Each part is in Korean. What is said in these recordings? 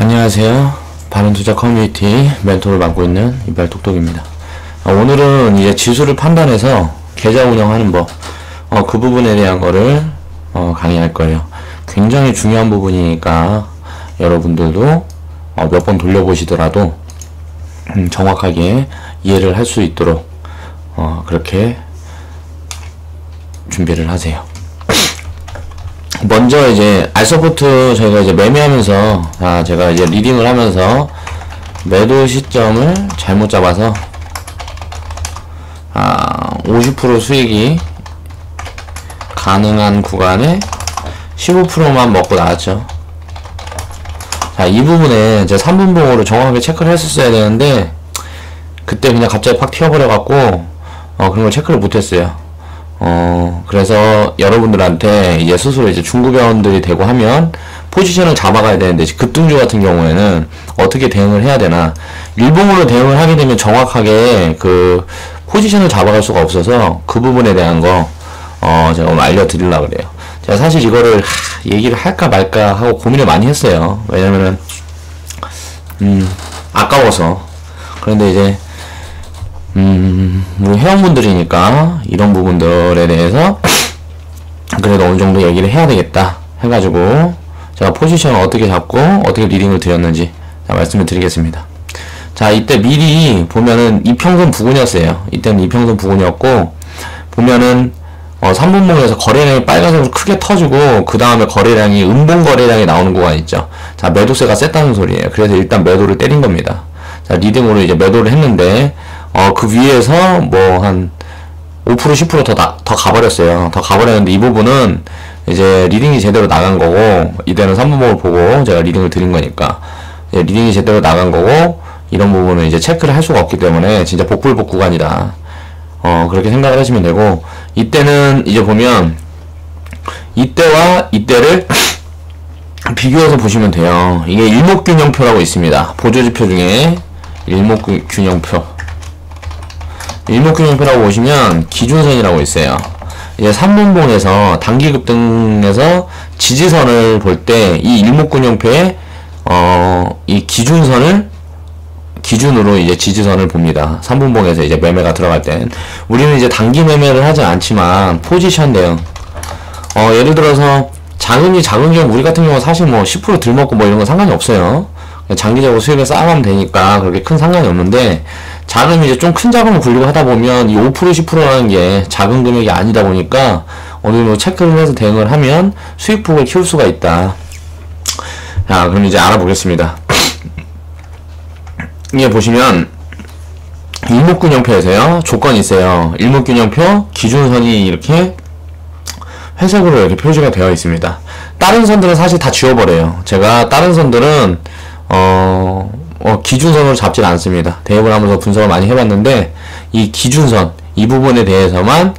안녕하세요. 바른투자 커뮤니티 멘토를 맡고 있는 이발톡톡입니다. 오늘은 이제 지수를 판단해서 계좌 운영하는 법, 그 부분에 대한 거를 강의할 거예요. 굉장히 중요한 부분이니까 여러분들도 몇 번 돌려보시더라도 정확하게 이해를 할 수 있도록 그렇게 준비를 하세요. 먼저 이제 알서포트 저희가 이제 매매하면서 제가 이제 리딩을 하면서 매도 시점을 잘못 잡아서 50% 수익이 가능한 구간에 15%만 먹고 나왔죠. 자, 이 부분에 이제 3분봉으로 정확하게 체크를 했었어야 되는데 그때 그냥 갑자기 팍 튀어버려갖고 그런 걸 체크를 못했어요. 그래서 여러분들한테 이제 스스로 이제 중급회원들이 되고 하면 포지션을 잡아가야 되는데, 급등주 같은 경우에는 어떻게 대응을 해야 되나. 일봉으로 대응을 하게 되면 정확하게 그 포지션을 잡아갈 수가 없어서 그 부분에 대한 거 제가 오늘 알려드리려고 그래요. 제가 사실 이거를 얘기를 할까 말까 하고 고민을 많이 했어요. 왜냐면은 아까워서. 그런데 이제 우리 회원분들이니까 이런 부분들에 대해서 그래도 어느 정도 얘기를 해야 되겠다 해가지고 제가 포지션을 어떻게 잡고 어떻게 리딩을 드렸는지 말씀을 드리겠습니다. 자, 이때 미리 보면은 이평선 부근이었어요. 이때는 이평선 부근이었고, 보면은 3분봉에서 거래량이 빨간색으로 크게 터지고 그 다음에 거래량이 음봉 거래량이 나오는 구간 있죠. 자, 매도세가 셌다는 소리예요. 그래서 일단 매도를 때린 겁니다. 자, 리딩으로 이제 매도를 했는데 그 위에서 뭐 한 5% 10% 더 가버렸어요. 더 가버렸는데 이 부분은 이제 리딩이 제대로 나간 거고, 이때는 3분봉을 보고 제가 리딩을 드린 거니까 리딩이 제대로 나간 거고, 이런 부분은 이제 체크를 할 수가 없기 때문에 진짜 복불복 구간이다. 그렇게 생각을 하시면 되고, 이때는 이제 보면 이때와 이때를 비교해서 보시면 돼요. 이게 일목균형표라고 있습니다. 보조지표 중에 일목균형표. 일목균형표라고 보시면 기준선이라고 있어요. 이제 3분봉에서 단기급등에서 지지선을 볼 때 이 일목균형표에 이 기준선을 기준으로 이제 지지선을 봅니다. 3분봉에서 이제 매매가 들어갈 땐 우리는 이제 단기 매매를 하지 않지만 포지션 대응, 예를 들어서 작은 경우, 우리 같은 경우 사실 뭐 10% 들먹고 뭐 이런 건 상관이 없어요. 장기적으로 수익을 쌓아가면 되니까 그렇게 큰 상관이 없는데, 자금이 이제 좀 큰 자금을 굴리고 하다 보면 이 5% 10%라는 게 작은 금액이 아니다 보니까 어느 정도 체크를 해서 대응을 하면 수익폭을 키울 수가 있다. 자, 그럼 이제 알아보겠습니다. 이게 보시면 일목균형표에서요, 조건이 있어요. 일목균형표 기준선이 이렇게 회색으로 이렇게 표시가 되어 있습니다. 다른 선들은 사실 다 지워버려요. 제가 다른 선들은 기준선으로 잡질 않습니다. 대입을 하면서 분석을 많이 해봤는데 이 기준선, 이 부분에 대해서만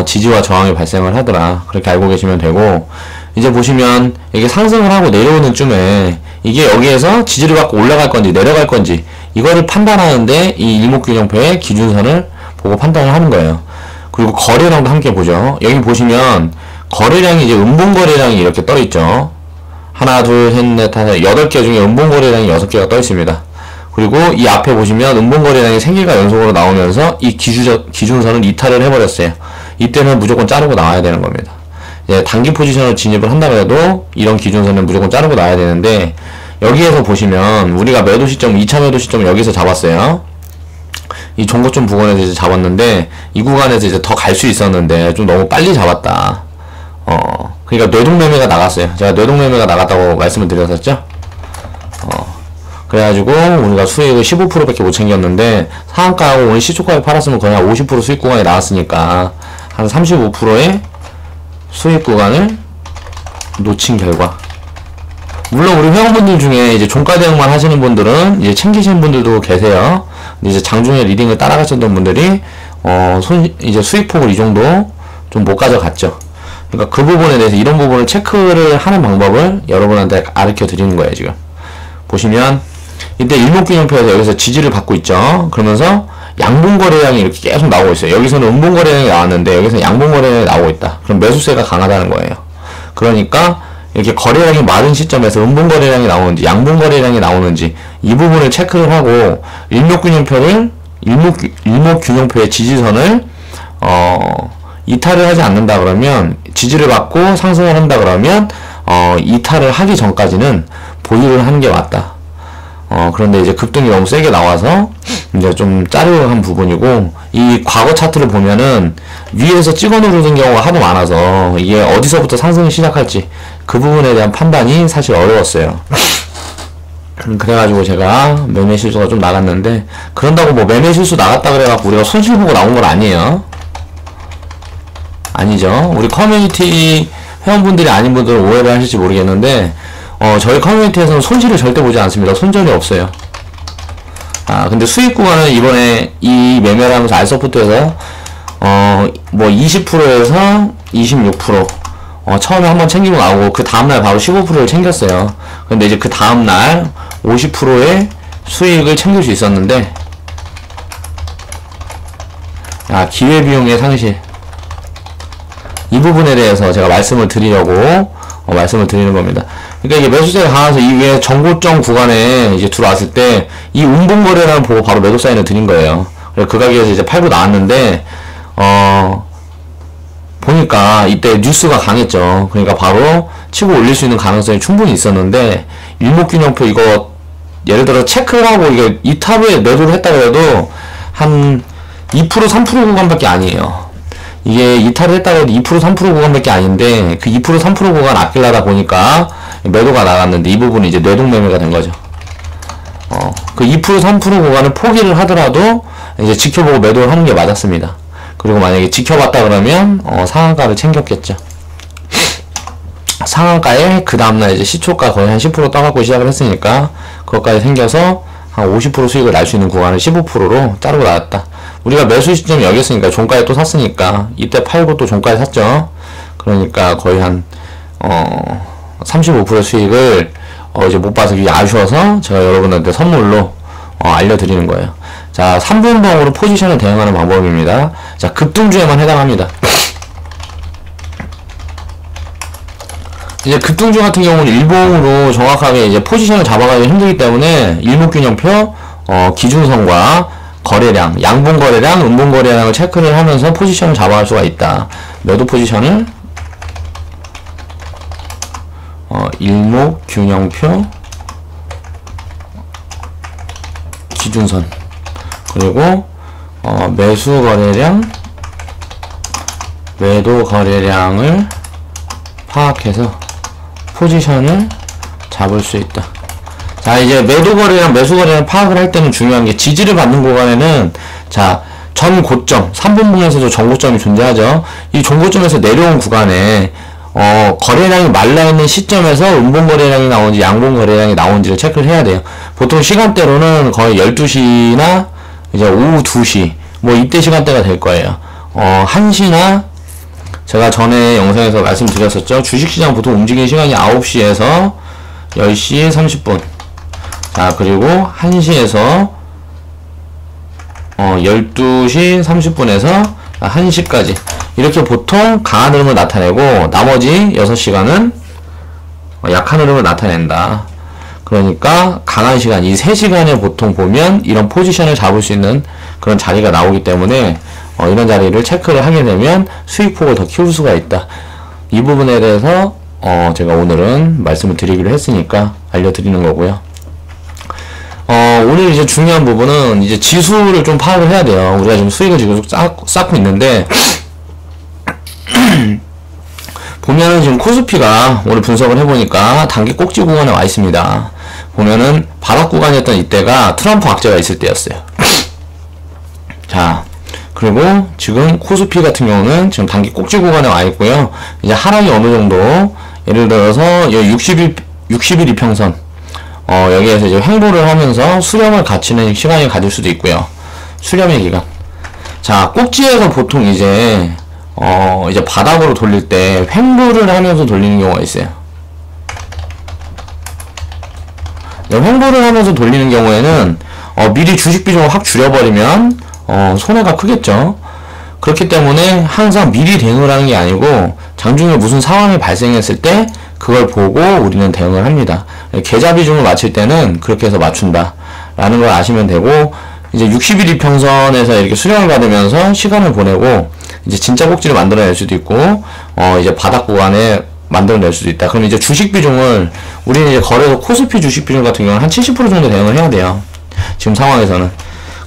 지지와 저항이 발생을 하더라. 그렇게 알고 계시면 되고, 이제 보시면 이게 상승을 하고 내려오는 쯤에 이게 여기에서 지지를 받고 올라갈 건지 내려갈 건지 이거를 판단하는데 이 일목균형표의 기준선을 보고 판단을 하는 거예요. 그리고 거래량도 함께 보죠. 여기 보시면 거래량이 이제 음봉 거래량이 이렇게 떠 있죠. 하나, 둘, 셋, 넷, 다섯, 8개 중에 음봉 거래량이 6개가 떠 있습니다. 그리고 이 앞에 보시면 음봉 거래량이 3개가 연속으로 나오면서 이 기준선을 이탈을 해버렸어요. 이때는 무조건 자르고 나와야 되는 겁니다. 이제 단기 포지션을 진입을 한다고 해도 이런 기준선은 무조건 자르고 나와야 되는데, 여기에서 보시면 우리가 매도 시점, 2차 매도 시점을 여기서 잡았어요. 이 종고점 부근에서 이제 잡았는데 이 구간에서 이제 더 갈 수 있었는데 좀 너무 빨리 잡았다. 그러니까 뇌동매매가 나갔어요. 제가 뇌동매매가 나갔다고 말씀을 드렸었죠. 그래가지고 우리가 수익을 15%밖에 못 챙겼는데, 상한가하고 오늘 시초가에 팔았으면 거의 한 50% 수익 구간이 나왔으니까 한 35%의 수익 구간을 놓친 결과, 물론 우리 회원분들 중에 이제 종가 대응만 하시는 분들은 이제 챙기시는 분들도 계세요. 근데 이제 장중에 리딩을 따라가셨던 분들이 이제 수익폭을 이 정도 좀 못 가져갔죠. 그러니까 그 부분에 대해서 이런 부분을 체크를 하는 방법을 여러분한테 가르쳐 드리는 거예요. 지금 보시면 이때 일목균형표에서 여기서 지지를 받고 있죠. 그러면서 양봉거래량이 이렇게 계속 나오고 있어요. 여기서는 음봉거래량이 나왔는데 여기서는 양봉거래량이 나오고 있다. 그럼 매수세가 강하다는 거예요. 그러니까 이렇게 거래량이 많은 시점에서 음봉 거래량이 나오는지 양봉 거래량이 나오는지 이 부분을 체크를 하고 일목균형표의 지지선을 이탈을 하지 않는다 그러면, 지지를 받고 상승을 한다 그러면 이탈을 하기 전까지는 보유를 하는 게 맞다. 그런데 이제 급등이 너무 세게 나와서 이제 좀 짜르르한 부분이고, 이 과거 차트를 보면은 위에서 찍어 누르는 경우가 하도 많아서 이게 어디서부터 상승을 시작할지 그 부분에 대한 판단이 사실 어려웠어요. 그래가지고 제가 매매 실수가 좀 나갔는데, 그런다고 뭐 매매 실수 나갔다 그래갖고 우리가 손실 보고 나온 건 아니에요. 아니죠. 우리 커뮤니티 회원분들이 아닌 분들은 오해를 하실지 모르겠는데, 저희 커뮤니티에서는 손실을 절대 보지 않습니다. 손절이 없어요. 근데 수익 구간은 이번에 이 매매를 하면서 알서포트에서 뭐 20%에서 26% 처음에 한번 챙기고 나오고, 그 다음날 바로 15%를 챙겼어요. 근데 이제 그 다음날 50%의 수익을 챙길 수 있었는데, 기회비용의 상실, 이 부분에 대해서 제가 말씀을 드리려고 말씀을 드리는 겁니다. 그러니까 이게 매수세가 강해서 이게 정고점 구간에 이제 들어왔을 때 이 운봉거래라는 보고 바로 매도 사인을 드린 거예요. 그래서 그 가격에서 이제 팔고 나왔는데, 보니까 이때 뉴스가 강했죠. 그러니까 바로 치고 올릴 수 있는 가능성이 충분히 있었는데, 일목균형표 이거 예를 들어 체크를 하고 이게 이탈 후에 매도를 했다 그래도 한 2% 3% 구간밖에 아니에요. 이게 이탈을 했다 그래도 2% 3% 구간밖에 아닌데, 그 2% 3% 구간 아끼려다 보니까 매도가 나갔는데, 이 부분이 이제 뇌동매매가 된 거죠. 그 2% 3% 구간을 포기를 하더라도 이제 지켜보고 매도를 하는 게 맞았습니다. 그리고 만약에 지켜봤다 그러면 상한가를 챙겼겠죠. 상한가에 그 다음날 이제 시초가 거의 한 10% 떠갖고 시작을 했으니까 그것까지 생겨서 한 50% 수익을 날 수 있는 구간을 15%로 자르고 나왔다. 우리가 매수 시점이 여기였으니까 종가에 또 샀으니까 이때 팔고 또 종가에 샀죠. 그러니까 거의 한 35% 수익을 이제 못 봐서 아쉬워서 제가 여러분한테 선물로 알려드리는 거예요. 자, 3분봉으로 포지션을 대응하는 방법입니다. 자, 급등주에만 해당합니다. 이제 급등주 같은 경우는 일봉으로 정확하게 이제 포지션을 잡아가기 힘들기 때문에 일목균형표 기준선과 거래량, 양봉 거래량, 음봉 거래량을 체크를 하면서 포지션을 잡아갈 수가 있다. 매도 포지션을 일목균형표 기준선, 그리고 매수 거래량, 매도 거래량을 파악해서 포지션을 잡을 수 있다. 자, 이제 매도 거래량, 매수 거래량 파악을 할 때는 중요한 게, 지지를 받는 구간에는 자, 전 고점, 3분봉에서도 전고점이 존재하죠. 이 전고점에서 내려온 구간에 거래량이 말라있는 시점에서 음봉 거래량이 나오는지 양봉 거래량이 나오는지를 체크를 해야 돼요. 보통 시간대로는 거의 12시나 이제 오후 2시 뭐 이때 시간대가 될 거예요. 1시나 제가 전에 영상에서 말씀드렸었죠. 주식시장 보통 움직이는 시간이 9시에서 10시 30분. 자, 그리고 1시에서 12시 30분에서 1시까지 이렇게 보통 강한 흐름을 나타내고, 나머지 6시간은 약한 흐름을 나타낸다. 그러니까 강한 시간, 이 3시간에 보통 보면 이런 포지션을 잡을 수 있는 그런 자리가 나오기 때문에 이런 자리를 체크를 하게 되면 수익폭을 더 키울 수가 있다. 이 부분에 대해서 제가 오늘은 말씀을 드리기로 했으니까 알려드리는 거고요. 오늘 이제 중요한 부분은 이제 지수를 좀 파악을 해야 돼요. 우리가 지금 수익을 지금 쌓고 있는데, 보면은 지금 코스피가 오늘 분석을 해보니까 단기 꼭지 구간에 와 있습니다. 보면은 바닥 구간이었던 이때가 트럼프 악재가 있을 때였어요. 자, 그리고 지금 코스피 같은 경우는 지금 단기 꼭지 구간에 와 있고요. 이제 하락이 어느 정도, 예를 들어서 60일 이평선 여기에서 이제 횡보를 하면서 수렴을 갖추는 시간이 가질 수도 있고요. 수렴의 기간. 자, 꼭지에서 보통 이제 바닥으로 돌릴 때 횡보를 하면서 돌리는 경우가 있어요. 횡보를 하면서 돌리는 경우에는 미리 주식 비중을 확 줄여버리면 손해가 크겠죠. 그렇기 때문에 항상 미리 대응을 하는 게 아니고, 장중에 무슨 상황이 발생했을 때 그걸 보고 우리는 대응을 합니다. 계좌 비중을 맞출 때는 그렇게 해서 맞춘다 라는 걸 아시면 되고, 이제 60일 이평선에서 이렇게 수령을 받으면서 시간을 보내고 이제 진짜 꼭지를 만들어낼 수도 있고, 이제 바닥 구간에 만들어낼 수도 있다. 그럼 이제 주식 비중을 우리는 이제 거래소 코스피 주식 비중 같은 경우는 한 70% 정도 대응을 해야 돼요. 지금 상황에서는.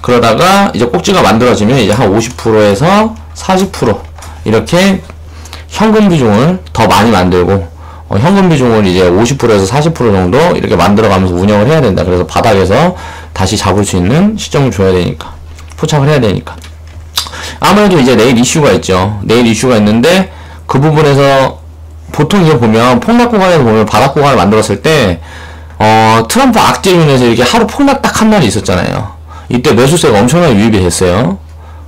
그러다가 이제 꼭지가 만들어지면 이제 한 50%에서 40% 이렇게 현금 비중을 더 많이 만들고, 현금 비중을 이제 50%에서 40% 정도 이렇게 만들어가면서 운영을 해야 된다. 그래서 바닥에서 다시 잡을 수 있는 시점을 줘야 되니까, 포착을 해야 되니까. 아무래도 이제 내일 이슈가 있죠. 내일 이슈가 있는데 그 부분에서 보통 이제 보면 폭락 구간에서 보면 바닥 구간을 만들었을 때 트럼프 악재로 인해서 이렇게 하루 폭락 딱 한 날이 있었잖아요. 이때 매수세가 엄청나게 유입이 됐어요.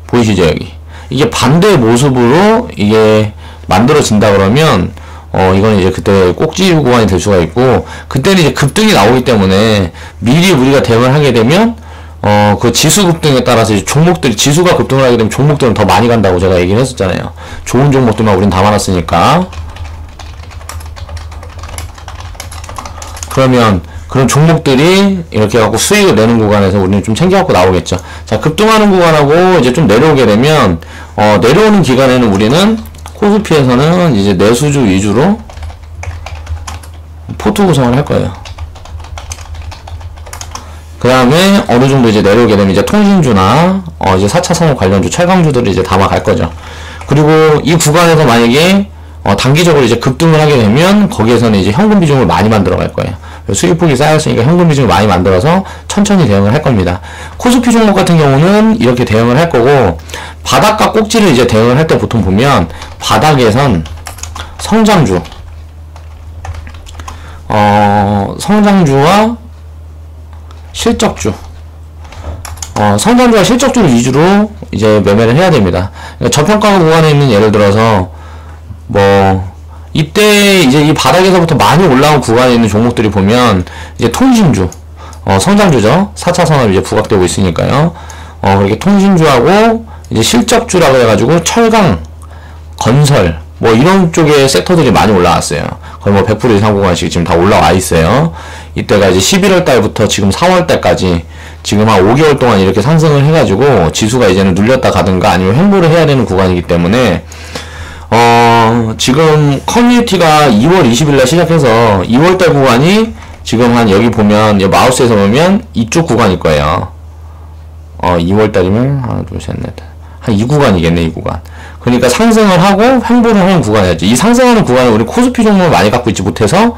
보이시죠 여기. 이게 반대의 모습으로 이게 만들어진다 그러면 이건 이제 그때 꼭지 구간이 될 수가 있고, 그때는 이제 급등이 나오기 때문에 미리 우리가 대응을 하게 되면 그 지수 급등에 따라서 이제 종목들이, 지수가 급등을 하게 되면 종목들은 더 많이 간다고 제가 얘기를 했었잖아요. 좋은 종목들만 우린 담아놨으니까. 그러면 그런 종목들이 이렇게 갖고 수익을 내는 구간에서 우리는 좀 챙겨갖고 나오겠죠. 자, 급등하는 구간하고 이제 좀 내려오게 되면 내려오는 기간에는 우리는 코스피에서는 이제 내수주 위주로 포트 구성을 할 거예요. 그 다음에 어느 정도 이제 내려오게 되면 이제 통신주나 이제 4차 산업 관련주, 철강주들을 이제 담아갈 거죠. 그리고 이 구간에서 만약에 단기적으로 이제 급등을 하게 되면 거기에서는 이제 현금 비중을 많이 만들어 갈 거예요. 수익폭이 쌓였으니까 현금 비중을 많이 만들어서 천천히 대응을 할 겁니다. 코스피 종목 같은 경우는 이렇게 대응을 할 거고, 바닥과 꼭지를 이제 대응을 할 때 보통 보면 바닥에선 성장주, 성장주와 실적주, 성장주와 실적주를 위주로 이제 매매를 해야 됩니다. 그러니까 저평가 구간에 있는, 예를 들어서 이때 이제 이 바닥에서부터 많이 올라온 구간에 있는 종목들이 보면 이제 통신주, 성장주죠. 4차 산업이 이제 부각되고 있으니까요. 그렇게 통신주하고 이제 실적주라고 해가지고 철강, 건설, 이런 쪽의 섹터들이 많이 올라왔어요. 거의 100% 이상 구간씩 지금 다 올라와 있어요. 이때가 이제 11월 달부터 지금 4월 달까지 지금 한 5개월 동안 이렇게 상승을 해가지고 지수가 이제는 눌렸다 가든가 아니면 횡보를 해야 되는 구간이기 때문에 지금 커뮤니티가 2월 20일날 시작해서 2월달 구간이 지금 한 여기 보면, 마우스에서 보면 이쪽 구간일 거예요. 2월달이면 하나, 둘, 셋, 넷. 한 이 구간이겠네, 이 구간. 그러니까 상승을 하고 횡보를 하는 구간이었죠. 이 상승하는 구간에 우리 코스피 종목을 많이 갖고 있지 못해서,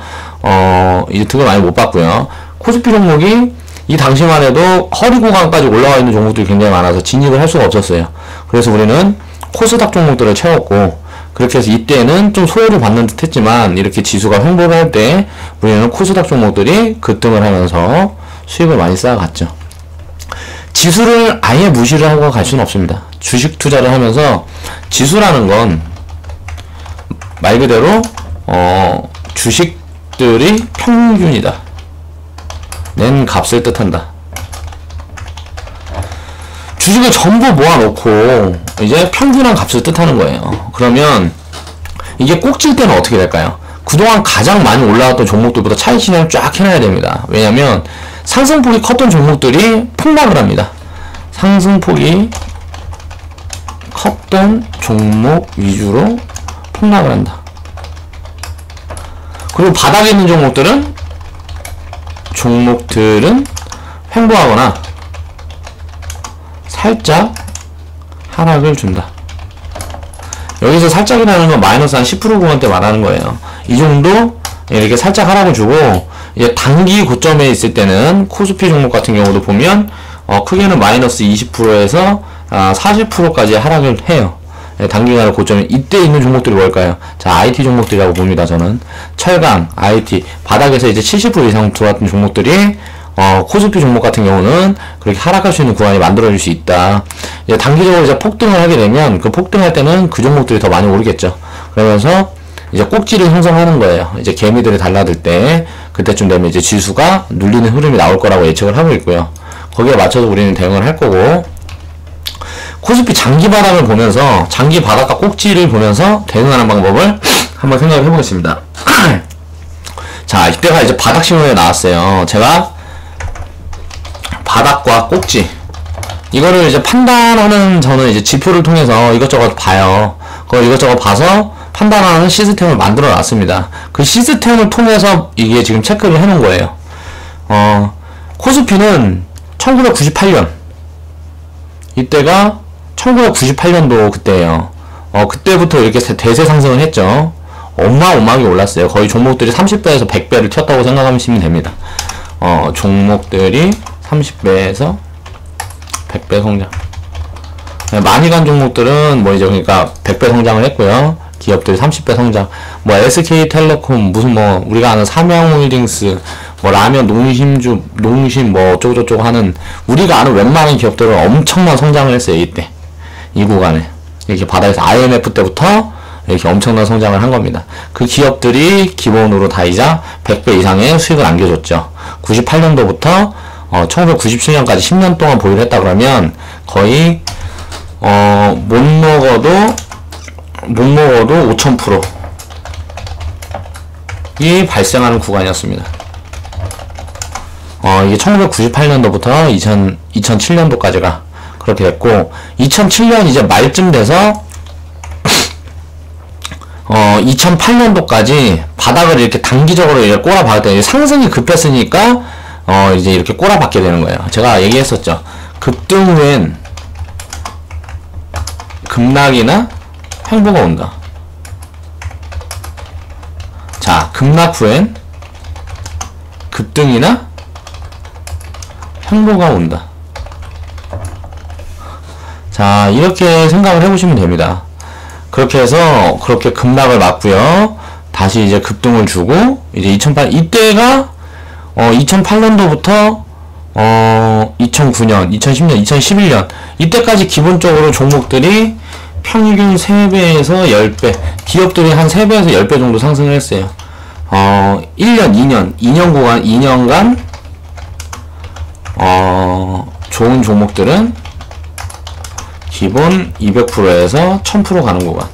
이제 득을 많이 못 봤고요. 코스피 종목이 이 당시만 해도 허리 구간까지 올라와 있는 종목들이 굉장히 많아서 진입을 할 수가 없었어요. 그래서 우리는 코스닥 종목들을 채웠고, 그렇게 해서 이때는 좀 소외를 받는 듯 했지만, 이렇게 지수가 횡보를 할 때 우리는 코스닥 종목들이 급등을 하면서 수익을 많이 쌓아갔죠. 지수를 아예 무시를 하고 갈 수는 없습니다. 주식 투자를 하면서 지수라는 건 말 그대로 주식들이 평균이다, 낸 값을 뜻한다. 주식을 전부 모아놓고 이제 평균한 값을 뜻하는 거예요. 그러면 이게 꼭질 때는 어떻게 될까요? 그동안 가장 많이 올라왔던 종목들보다 차익 실현을 쫙 해놔야 됩니다. 왜냐면 상승폭이 컸던 종목들이 폭락을 합니다. 상승폭이 컸던 종목 위주로 폭락을 한다. 그리고 바닥에 있는 종목들은 횡보하거나 살짝 하락을 준다. 여기서 살짝이라는 건 마이너스 한 10% 구간대 말하는 거예요. 이 정도 이렇게 살짝 하락을 주고, 이제 단기 고점에 있을 때는 코스피 종목 같은 경우도 보면 크게는 마이너스 20%에서 40%까지 하락을 해요. 단기간의 고점에 이때 있는 종목들이 뭘까요? 자, IT 종목들이라고 봅니다. 저는 철강, IT 바닥에서 이제 70% 이상 들어왔던 종목들이 코스피 종목 같은 경우는 그렇게 하락할 수 있는 구간이 만들어질 수 있다. 이제 단기적으로 이제 폭등을 하게 되면 그 폭등할 때는 그 종목들이 더 많이 오르겠죠. 그러면서 이제 꼭지를 형성하는 거예요. 이제 개미들이 달라들 때 그때쯤 되면 이제 지수가 눌리는 흐름이 나올 거라고 예측을 하고 있고요. 거기에 맞춰서 우리는 대응을 할 거고, 코스피 장기 바닥을 보면서 장기 바닥과 꼭지를 보면서 대응하는 방법을 한번 생각을 해보겠습니다. 자, 이때가 이제 바닥 신호에 나왔어요. 제가 바닥과 꼭지 이거를 이제 판단하는, 저는 이제 지표를 통해서 이것저것 봐요. 그걸 이것저것 봐서 판단하는 시스템을 만들어 놨습니다. 그 시스템을 통해서 이게 지금 체크를 해 놓은 거예요. 코스피는 1998년, 이때가 1998년도 그때예요. 그때부터 이렇게 대세 상승을 했죠. 어마어마하게 올랐어요. 거의 종목들이 30배에서 100배를 튀었다고 생각하시면 됩니다. 종목들이 30배에서 100배 성장. 많이 간 종목들은 뭐 이제 그러니까 100배 성장을 했고요. 기업들이 30배 성장. 뭐 SK텔레콤, 무슨 뭐 우리가 아는 삼양홀딩스, 뭐 라면, 농심 뭐 어쩌고저쩌고 하는 우리가 아는 웬만한 기업들은 엄청난 성장을 했어요. 이때 이 구간에 이렇게 바닥에서 IMF 때부터 이렇게 엄청난 성장을 한 겁니다. 그 기업들이 기본으로 다 이자 100배 이상의 수익을 안겨줬죠. 98년도부터 1997년까지 10년 동안 보유를 했다 그러면 거의 못 먹어도 5000%이 발생하는 구간이었습니다. 이게 1998년도부터 2007년도까지가 그렇게 됐고, 2007년 이제 말쯤 돼서 2008년도까지 바닥을 이렇게 단기적으로 이렇게 꼬라박았더니 상승이 급했으니까 이제 이렇게 꼬라박게 되는 거예요. 제가 얘기했었죠. 급등 후엔 급락이나 횡보가 온다. 자, 급락 후엔 급등이나 횡보가 온다. 자, 이렇게 생각을 해보시면 됩니다. 그렇게 해서 그렇게 급락을 맞고요. 다시 이제 급등을 주고 이제 이때가 2008년도부터 2009년, 2010년, 2011년 이때까지 기본적으로 종목들이 평균 3배에서 10배, 기업들이 한 3배에서 10배 정도 상승을 했어요. 1년, 2년 구간, 2년간 좋은 종목들은 기본 200%에서 1000% 가는 구간.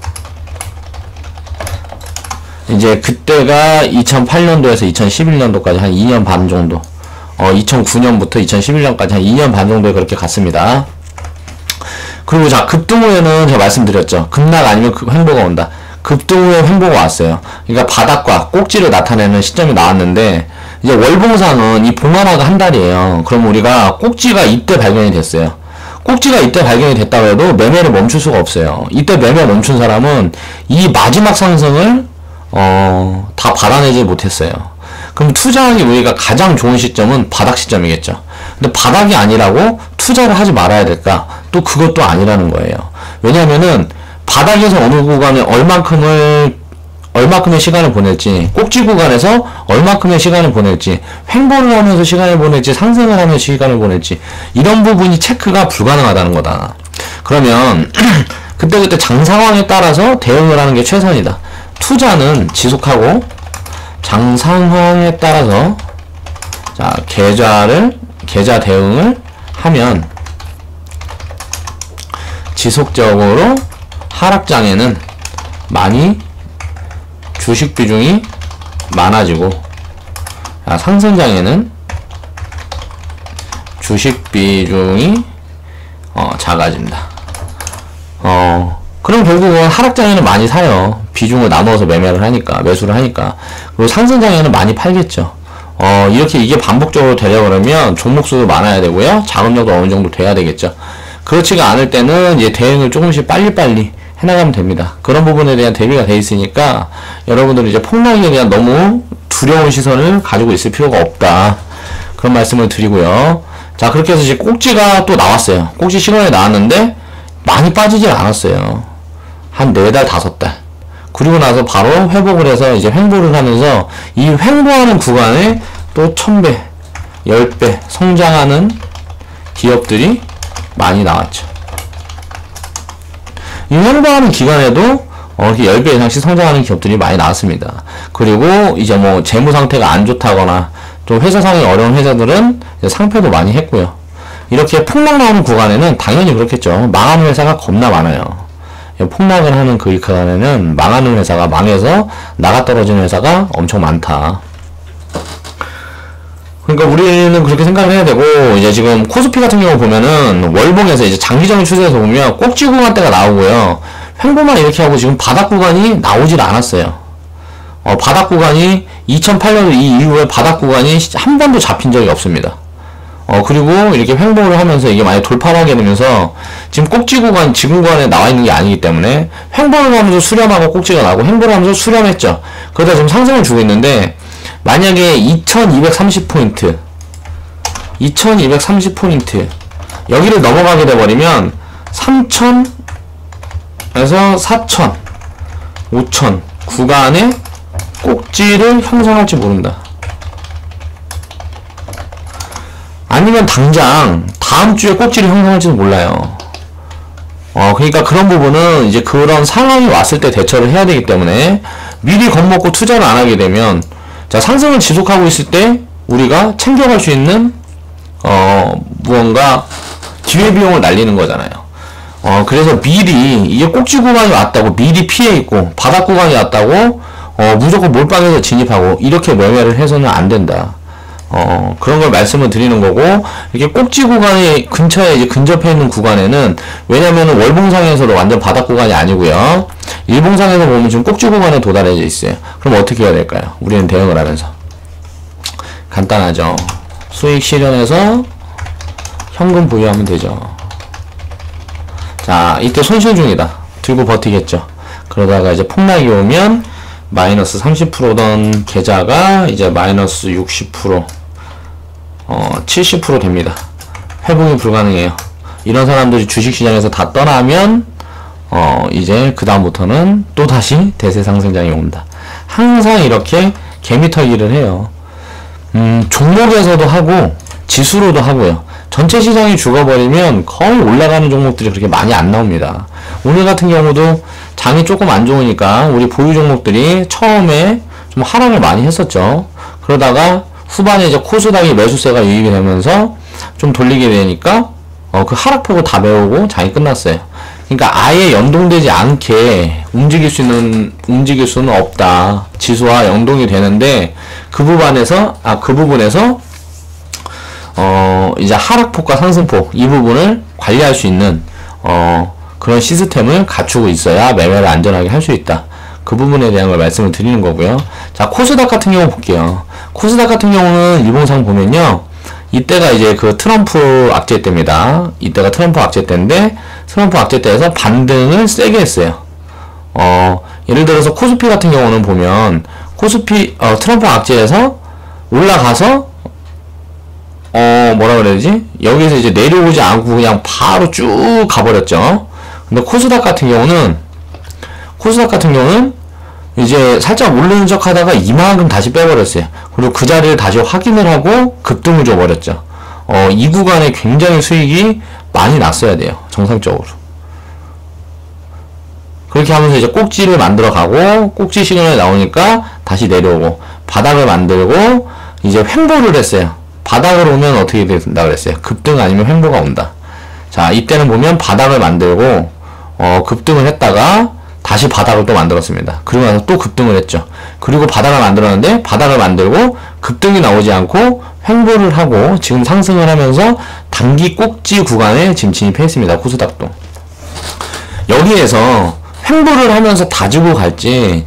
이제 그때가 2008년도에서 2011년도까지 한 2년 반 정도, 2009년부터 2011년까지 한 2년 반 정도에 그렇게 갔습니다. 그리고 자, 급등 후에는 제가 말씀드렸죠. 급락 아니면 횡보가 온다. 급등 후에 횡보가 왔어요. 그러니까 바닥과 꼭지를 나타내는 시점이 나왔는데, 이제 월봉상은 이 봉하나가 한 달이에요. 그럼 우리가 꼭지가 이때 발견이 됐어요. 꼭지가 이때 발견이 됐다고 해도 매매를 멈출 수가 없어요. 이때 매매 멈춘 사람은 이 마지막 상승을 다 받아내지 못했어요. 그럼 투자하기 우리가 가장 좋은 시점은 바닥 시점이겠죠. 근데 바닥이 아니라고 투자를 하지 말아야 될까? 또 그것도 아니라는 거예요. 왜냐면은 바닥에서 어느 구간에 얼마큼의 시간을 보낼지, 꼭지 구간에서 얼마큼의 시간을 보낼지, 횡보를 하면서 시간을 보낼지, 상승을 하면서 시간을 보낼지, 이런 부분이 체크가 불가능하다는 거다. 그러면 그때그때 장 상황에 따라서 대응을 하는 게 최선이다. 투자는 지속하고 장 상황에 따라서 자, 계좌 대응을 하면 지속적으로 하락장에는 많이 주식 비중이 많아지고, 상승장에는 주식 비중이 작아진다. 그럼 결국은 하락장에는 많이 사요. 비중을 나누어서 매매를 하니까, 매수를 하니까. 그리고 상승장에는 많이 팔겠죠. 이렇게 이게 반복적으로 되려고 그러면 종목수도 많아야 되고요. 자금력도 어느 정도 돼야 되겠죠. 그렇지가 않을 때는 이제 대응을 조금씩 빨리빨리 해나가면 됩니다. 그런 부분에 대한 대비가 돼 있으니까 여러분들은 이제 폭락에 대한 너무 두려운 시선을 가지고 있을 필요가 없다. 그런 말씀을 드리고요. 자, 그렇게 해서 이제 꼭지가 또 나왔어요. 꼭지 신호에 나왔는데 많이 빠지질 않았어요. 한 4달, 5달. 그리고 나서 바로 회복을 해서 이제 횡보를 하면서 이 횡보하는 구간에 또 1000배, 10배 성장하는 기업들이 많이 나왔죠. 이 횡보하는 기간에도 이렇게 10배 이상씩 성장하는 기업들이 많이 나왔습니다. 그리고 이제 뭐 재무 상태가 안 좋다거나 좀 회사 상황이 어려운 회사들은 이제 상패도 많이 했고요. 이렇게 폭락 나오는 구간에는 당연히 그렇겠죠. 망하는 회사가 겁나 많아요. 폭락을 하는 그 구간에는 망하는 회사가, 망해서 나가 떨어지는 회사가 엄청 많다. 그러니까 우리는 그렇게 생각을 해야 되고, 이제 지금 코스피 같은 경우 보면은 월봉에서 이제 장기적인 추세에서 보면 꼭지 구간대가 나오고요. 횡보만 이렇게 하고 지금 바닥 구간이 나오질 않았어요. 바닥 구간이 2008년도 이 이후에 바닥 구간이 한 번도 잡힌 적이 없습니다. 그리고 이렇게 횡보를 하면서 이게 만약 돌파를 하게 되면서 지금 꼭지 구간, 지금 구간에 나와 있는 게 아니기 때문에 횡보를 하면서 수렴하고 꼭지가 나고 횡보를 하면서 수렴했죠. 그러다 지금 상승을 주고 있는데, 만약에 2230포인트, 2230포인트, 여기를 넘어가게 돼버리면 3000에서 4000, 5000 구간에 꼭지를 형성할지 모른다. 아니면 당장 다음 주에 꼭지를 형성할지도 몰라요. 그러니까 그런 부분은 이제 그런 상황이 왔을 때 대처를 해야 되기 때문에 미리 겁먹고 투자를 안 하게 되면, 자, 상승을 지속하고 있을 때 우리가 챙겨갈 수 있는 무언가 기회비용을 날리는 거잖아요. 그래서 미리 이게 꼭지 구간이 왔다고 미리 피해 있고 바닥 구간이 왔다고 무조건 몰빵해서 진입하고 이렇게 매매를 해서는 안 된다. 그런 걸 말씀을 드리는 거고, 이렇게 꼭지 구간이 근처에 이제 근접해 있는 구간에는, 왜냐면은 월봉상에서도 완전 바닥 구간이 아니고요. 일봉상에서 보면 지금 꼭지 구간에 도달해져 있어요. 그럼 어떻게 해야 될까요? 우리는 대응을 하면서. 간단하죠. 수익 실현해서 현금 보유하면 되죠. 자, 이때 손실 중이다. 들고 버티겠죠. 그러다가 이제 폭락이 오면 마이너스 30%던 계좌가 이제 마이너스 60%, 70% 됩니다. 회복이 불가능해요. 이런 사람들이 주식시장에서 다 떠나면, 이제 그다음부터는 또 다시 대세 상승장이 온다. 항상 이렇게 개미털기를 해요. 종목에서도 하고, 지수로도 하고요. 전체 시장이 죽어버리면 거의 올라가는 종목들이 그렇게 많이 안 나옵니다. 오늘 같은 경우도 장이 조금 안 좋으니까 우리 보유 종목들이 처음에 좀 하락을 많이 했었죠. 그러다가 후반에 이제 코스닥이 매수세가 유입이 되면서 좀 돌리게 되니까 그 하락폭을 다 메우고 장이 끝났어요. 그러니까 아예 연동되지 않게 움직일 수는 없다. 지수와 연동이 되는데 그 부분에서 이제 하락폭과 상승폭 이 부분을 관리할 수 있는 그런 시스템을 갖추고 있어야 매매를 안전하게 할 수 있다. 그 부분에 대한 걸 말씀을 드리는 거고요. 자, 코스닥 같은 경우 볼게요. 코스닥 같은 경우는 일봉상 보면요, 이때가 이제 그 트럼프 악재 때입니다. 이때가 트럼프 악재 때인데, 트럼프 악재 때에서 반등을 세게 했어요. 예를 들어서 코스피 같은 경우는 보면 코스피 트럼프 악재에서 올라가서 뭐라 그래야 되지? 여기서 이제 내려오지 않고 그냥 바로 쭉 가버렸죠. 근데 코스닥 같은 경우는 이제 살짝 오르는 척 하다가 이만큼 다시 빼버렸어요. 그리고 그 자리를 다시 확인을 하고 급등을 줘버렸죠. 이 구간에 굉장히 수익이 많이 났어야 돼요. 정상적으로. 그렇게 하면서 이제 꼭지를 만들어 가고, 꼭지 시그널이 나오니까 다시 내려오고, 바닥을 만들고, 이제 횡보를 했어요. 바닥을 오면 어떻게 된다 그랬어요? 급등 아니면 횡보가 온다. 자, 이때는 보면 바닥을 만들고, 급등을 했다가, 다시 바닥을 또 만들었습니다. 그리고 나서 또 급등을 했죠. 그리고 바닥을 만들었는데, 바닥을 만들고, 급등이 나오지 않고, 횡보를 하고, 지금 상승을 하면서, 단기 꼭지 구간에 지금 진입했습니다. 코스닥도. 여기에서, 횡보를 하면서 다지고 갈지,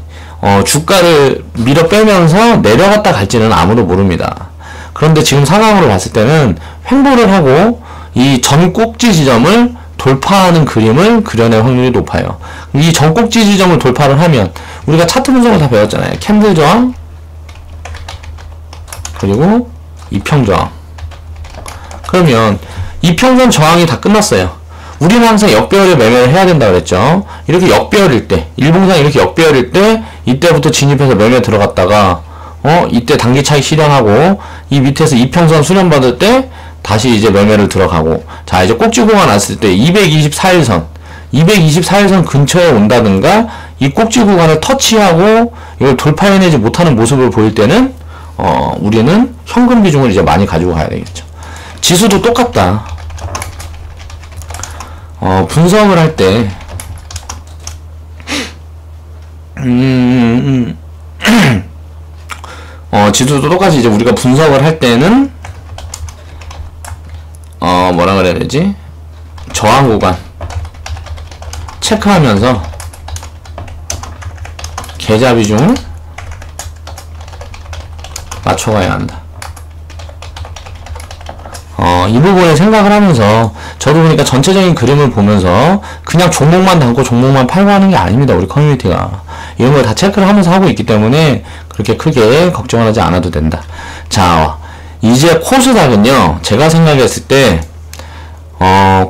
주가를 밀어 빼면서 내려갔다 갈지는 아무도 모릅니다. 그런데 지금 상황으로 봤을 때는 횡보를 하고 이 전 꼭지 지점을 돌파하는 그림을 그려낼 확률이 높아요. 이 전 꼭지 지점을 돌파를 하면 우리가 차트 분석을 다 배웠잖아요. 캔들 저항, 그리고 이평 저항. 그러면 이평선 저항이 다 끝났어요. 우리는 항상 역배열의 매매를 해야 된다고 그랬죠. 이렇게 역배열일 때, 일봉상 이렇게 역배열일 때, 이때부터 진입해서 매매 들어갔다가, 이때 단기 차익 실현하고, 이 밑에서 이평선 수렴받을 때, 다시 이제 매매를 들어가고, 자, 이제 꼭지 구간 왔을 때, 224일선 근처에 온다든가, 이 꼭지 구간을 터치하고, 이걸 돌파해내지 못하는 모습을 보일 때는, 우리는 현금 비중을 이제 많이 가지고 가야 되겠죠. 지수도 똑같다. 분석을 할 때, 지수도 똑같이 이제 우리가 분석을 할 때는, 뭐라 그래야 되지? 저항 구간 체크하면서 계좌 비중을 맞춰가야 한다. 이 부분에 생각을 하면서 저도 그러니까 전체적인 그림을 보면서 그냥 종목만 담고 종목만 팔고 하는 게 아닙니다. 우리 커뮤니티가 이런 걸 다 체크를 하면서 하고 있기 때문에 그렇게 크게 걱정을 하지 않아도 된다. 자, 이제 코스닥은요, 제가 생각했을 때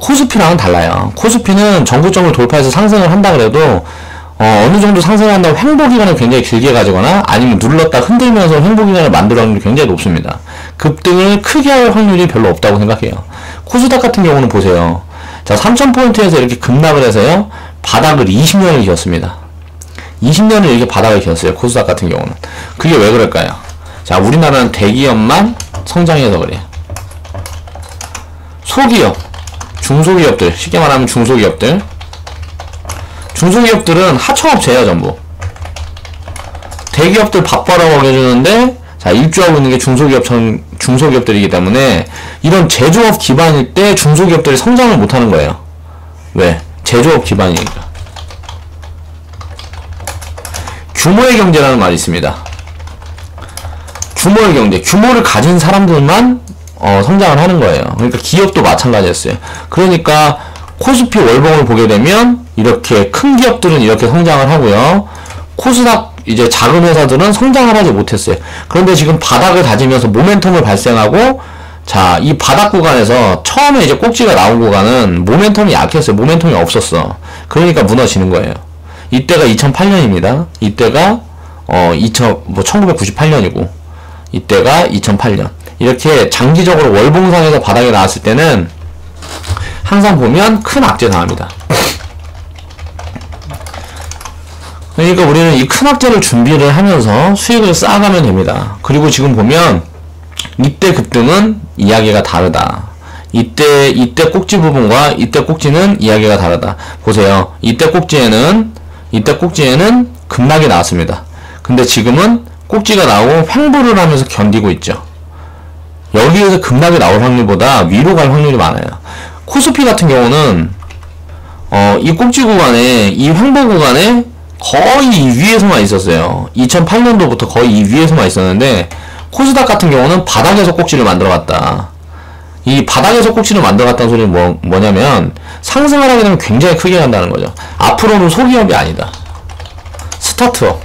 코스피랑은 달라요. 코스피는 전고점을 돌파해서 상승을 한다 그래도 어느 정도 상승을 한다고 횡보기간을 굉장히 길게 가지거나 아니면 눌렀다 흔들면서 횡보기간을 만들 확률이 굉장히 높습니다. 급등을 크게 할 확률이 별로 없다고 생각해요. 코스닥 같은 경우는 보세요. 자, 3000포인트에서 이렇게 급락을 해서요, 바닥을 20년을 기었습니다. 20년을 이렇게 바닥을 기었어요. 코스닥 같은 경우는. 그게 왜 그럴까요? 자, 우리나라는 대기업만 성장해서 그래요. 소기업, 중소기업들, 쉽게 말하면 중소기업들. 중소기업들은 하청업체예요, 전부. 대기업들 밥 벌어 먹여주는데, 자, 일주하고 있는 게 중소기업들이기 때문에, 이런 제조업 기반일 때 중소기업들이 성장을 못하는 거예요. 왜? 제조업 기반이니까. 규모의 경제라는 말이 있습니다. 규모의 경제. 규모를 가진 사람들만, 성장을 하는 거예요. 그러니까 기업도 마찬가지였어요. 그러니까, 코스피 월봉을 보게 되면 이렇게 큰 기업들은 이렇게 성장을 하고요. 코스닥 이제 작은 회사들은 성장을 하지 못했어요. 그런데 지금 바닥을 다지면서 모멘텀을 발생하고, 자, 이 바닥 구간에서 처음에 이제 꼭지가 나온 구간은 모멘텀이 약했어요. 모멘텀이 없었어. 그러니까 무너지는 거예요. 이때가 2008년입니다. 이때가 1998년이고 이때가 2008년. 이렇게 장기적으로 월봉상에서 바닥에 나왔을 때는 항상 보면 큰 악재 당합니다. 그러니까 우리는 이 큰 악재를 준비를 하면서 수익을 쌓아가면 됩니다. 그리고 지금 보면 이때 급등은 이야기가 다르다. 이때 꼭지 부분과 이때 꼭지는 이야기가 다르다. 보세요. 이때 꼭지에는 급락이 나왔습니다. 근데 지금은 꼭지가 나오고 횡보를 하면서 견디고 있죠. 여기에서 급락이 나올 확률보다 위로 갈 확률이 많아요. 코스피 같은 경우는 이 꼭지 구간에, 이 횡보 구간에 거의 이 위에서만 있었어요. 2008년도부터 거의 이 위에서만 있었는데, 코스닥 같은 경우는 바닥에서 꼭지를 만들어갔다. 이 바닥에서 꼭지를 만들어갔다는 소리는 뭐냐면 상승을 하게 되면 굉장히 크게 간다는 거죠. 앞으로는 소기업이 아니다. 스타트업.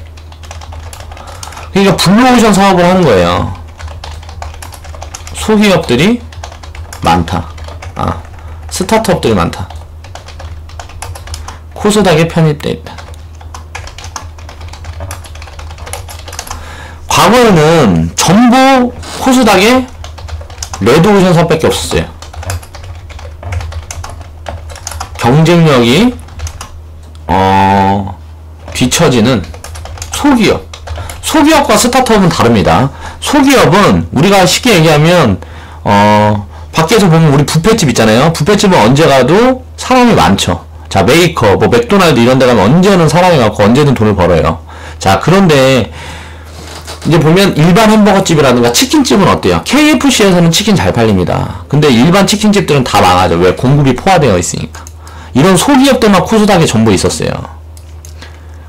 그러니까 블루오션 사업을 하는 거예요. 소기업들이 많다. 스타트업들이 많다. 코스닥에 편입되어 있다. 과거에는 전부 코스닥에 레드오션 사업밖에 없었어요. 경쟁력이 뒤처지는 소기업. 소기업과 스타트업은 다릅니다. 소기업은 우리가 쉽게 얘기하면 밖에서 보면 우리 뷔페집 있잖아요. 뷔페집은 언제 가도 사람이 많죠. 자, 메이커, 맥도날드 이런 데 가면 언제는 사람이 많고 언제든 돈을 벌어요. 자, 그런데 이제 보면 일반 햄버거집이라든가 치킨집은 어때요? KFC에서는 치킨 잘 팔립니다. 근데 일반 치킨집들은 다 망하죠. 왜? 공급이 포화되어 있으니까. 이런 소기업들만 코스닥에 전부 있었어요.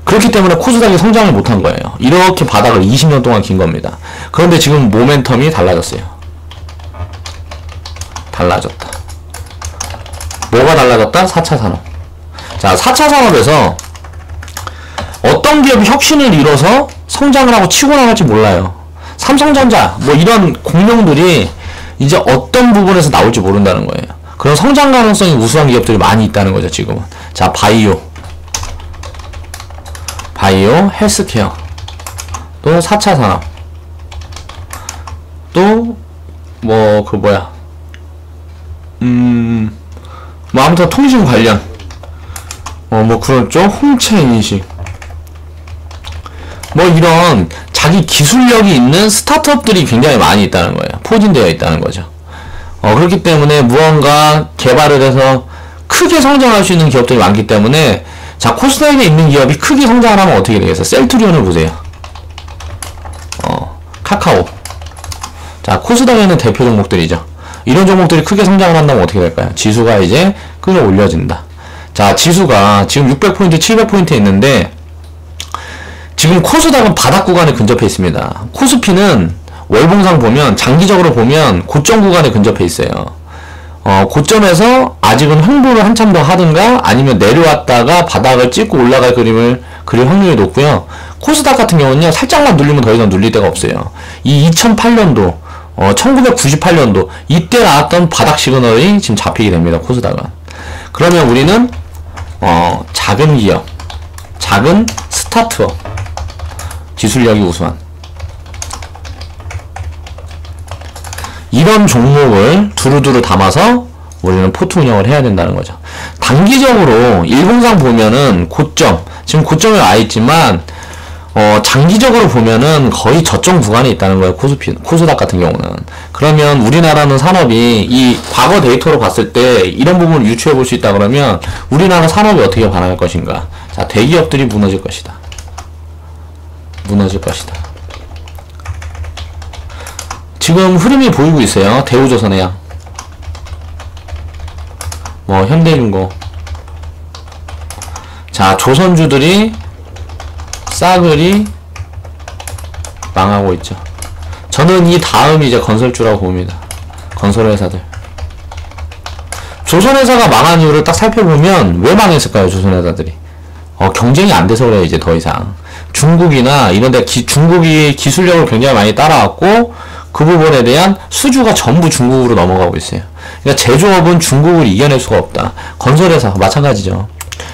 그렇기 때문에 코스닥이 성장을 못한 거예요. 이렇게 바닥을 20년 동안 긴 겁니다. 그런데 지금 모멘텀이 달라졌어요. 달라졌다. 뭐가 달라졌다? 4차 산업. 자, 4차 산업에서 어떤 기업이 혁신을 이뤄서 성장을 하고 치고 나갈지 몰라요. 삼성전자, 뭐 이런 공룡들이 이제 어떤 부분에서 나올지 모른다는 거예요. 그런 성장 가능성이 우수한 기업들이 많이 있다는 거죠, 지금은. 자, 바이오, 헬스케어, 또 4차 산업, 또 뭐 뭐 아무튼 통신 관련, 뭐 그렇죠. 홍채 인식, 뭐 이런 자기 기술력이 있는 스타트업들이 굉장히 많이 있다는 거예요. 포진되어 있다는 거죠. 그렇기 때문에 무언가 개발을 해서 크게 성장할 수 있는 기업들이 많기 때문에, 자, 코스닥에 있는 기업이 크게 성장을 하면 어떻게 되겠어요? 셀트리온을 보세요. 카카오. 자, 코스닥에 있는 대표 종목들이죠. 이런 종목들이 크게 성장을 한다면 어떻게 될까요? 지수가 이제 끌어올려진다. 자, 지수가 지금 600포인트, 700포인트에 있는데 지금 코스닥은 바닥 구간에 근접해 있습니다. 코스피는 월봉상 보면 장기적으로 보면 고점 구간에 근접해 있어요. 고점에서 아직은 횡보를 한참 더 하든가 아니면 내려왔다가 바닥을 찍고 올라갈 그림을 그릴 확률이 높고요. 코스닥 같은 경우는요, 살짝만 눌리면 더 이상 눌릴 데가 없어요. 이 2008년도 1998년도 이때 나왔던 바닥 시그널이 지금 잡히게 됩니다. 코스닥은. 그러면 우리는 작은 기업, 작은 스타트업, 기술력이 우수한 이런 종목을 두루두루 담아서 우리는 포트 운영을 해야 된다는 거죠. 단기적으로 일봉상 보면은 고점, 지금 고점에 와 있지만 장기적으로 보면은 거의 저점 구간에 있다는 거예요. 코스닥 같은 경우는. 그러면 우리나라는 산업이 이 과거 데이터로 봤을 때 이런 부분을 유추해 볼 수 있다 그러면 우리나라 산업이 어떻게 반응할 것인가? 자, 대기업들이 무너질 것이다. 무너질 것이다. 지금 흐름이 보이고 있어요. 대우조선해양, 현대중공. 자, 조선주들이 싸그리 망하고 있죠. 저는 이 다음이 이제 건설주라고 봅니다. 건설회사들. 조선회사가 망한 이유를 딱 살펴보면 왜 망했을까요? 조선회사들이. 경쟁이 안 돼서 그래요. 이제 더 이상. 중국이나 이런데 중국이 기술력을 굉장히 많이 따라왔고 그 부분에 대한 수주가 전부 중국으로 넘어가고 있어요. 그러니까 제조업은 중국을 이겨낼 수가 없다. 건설회사 마찬가지죠.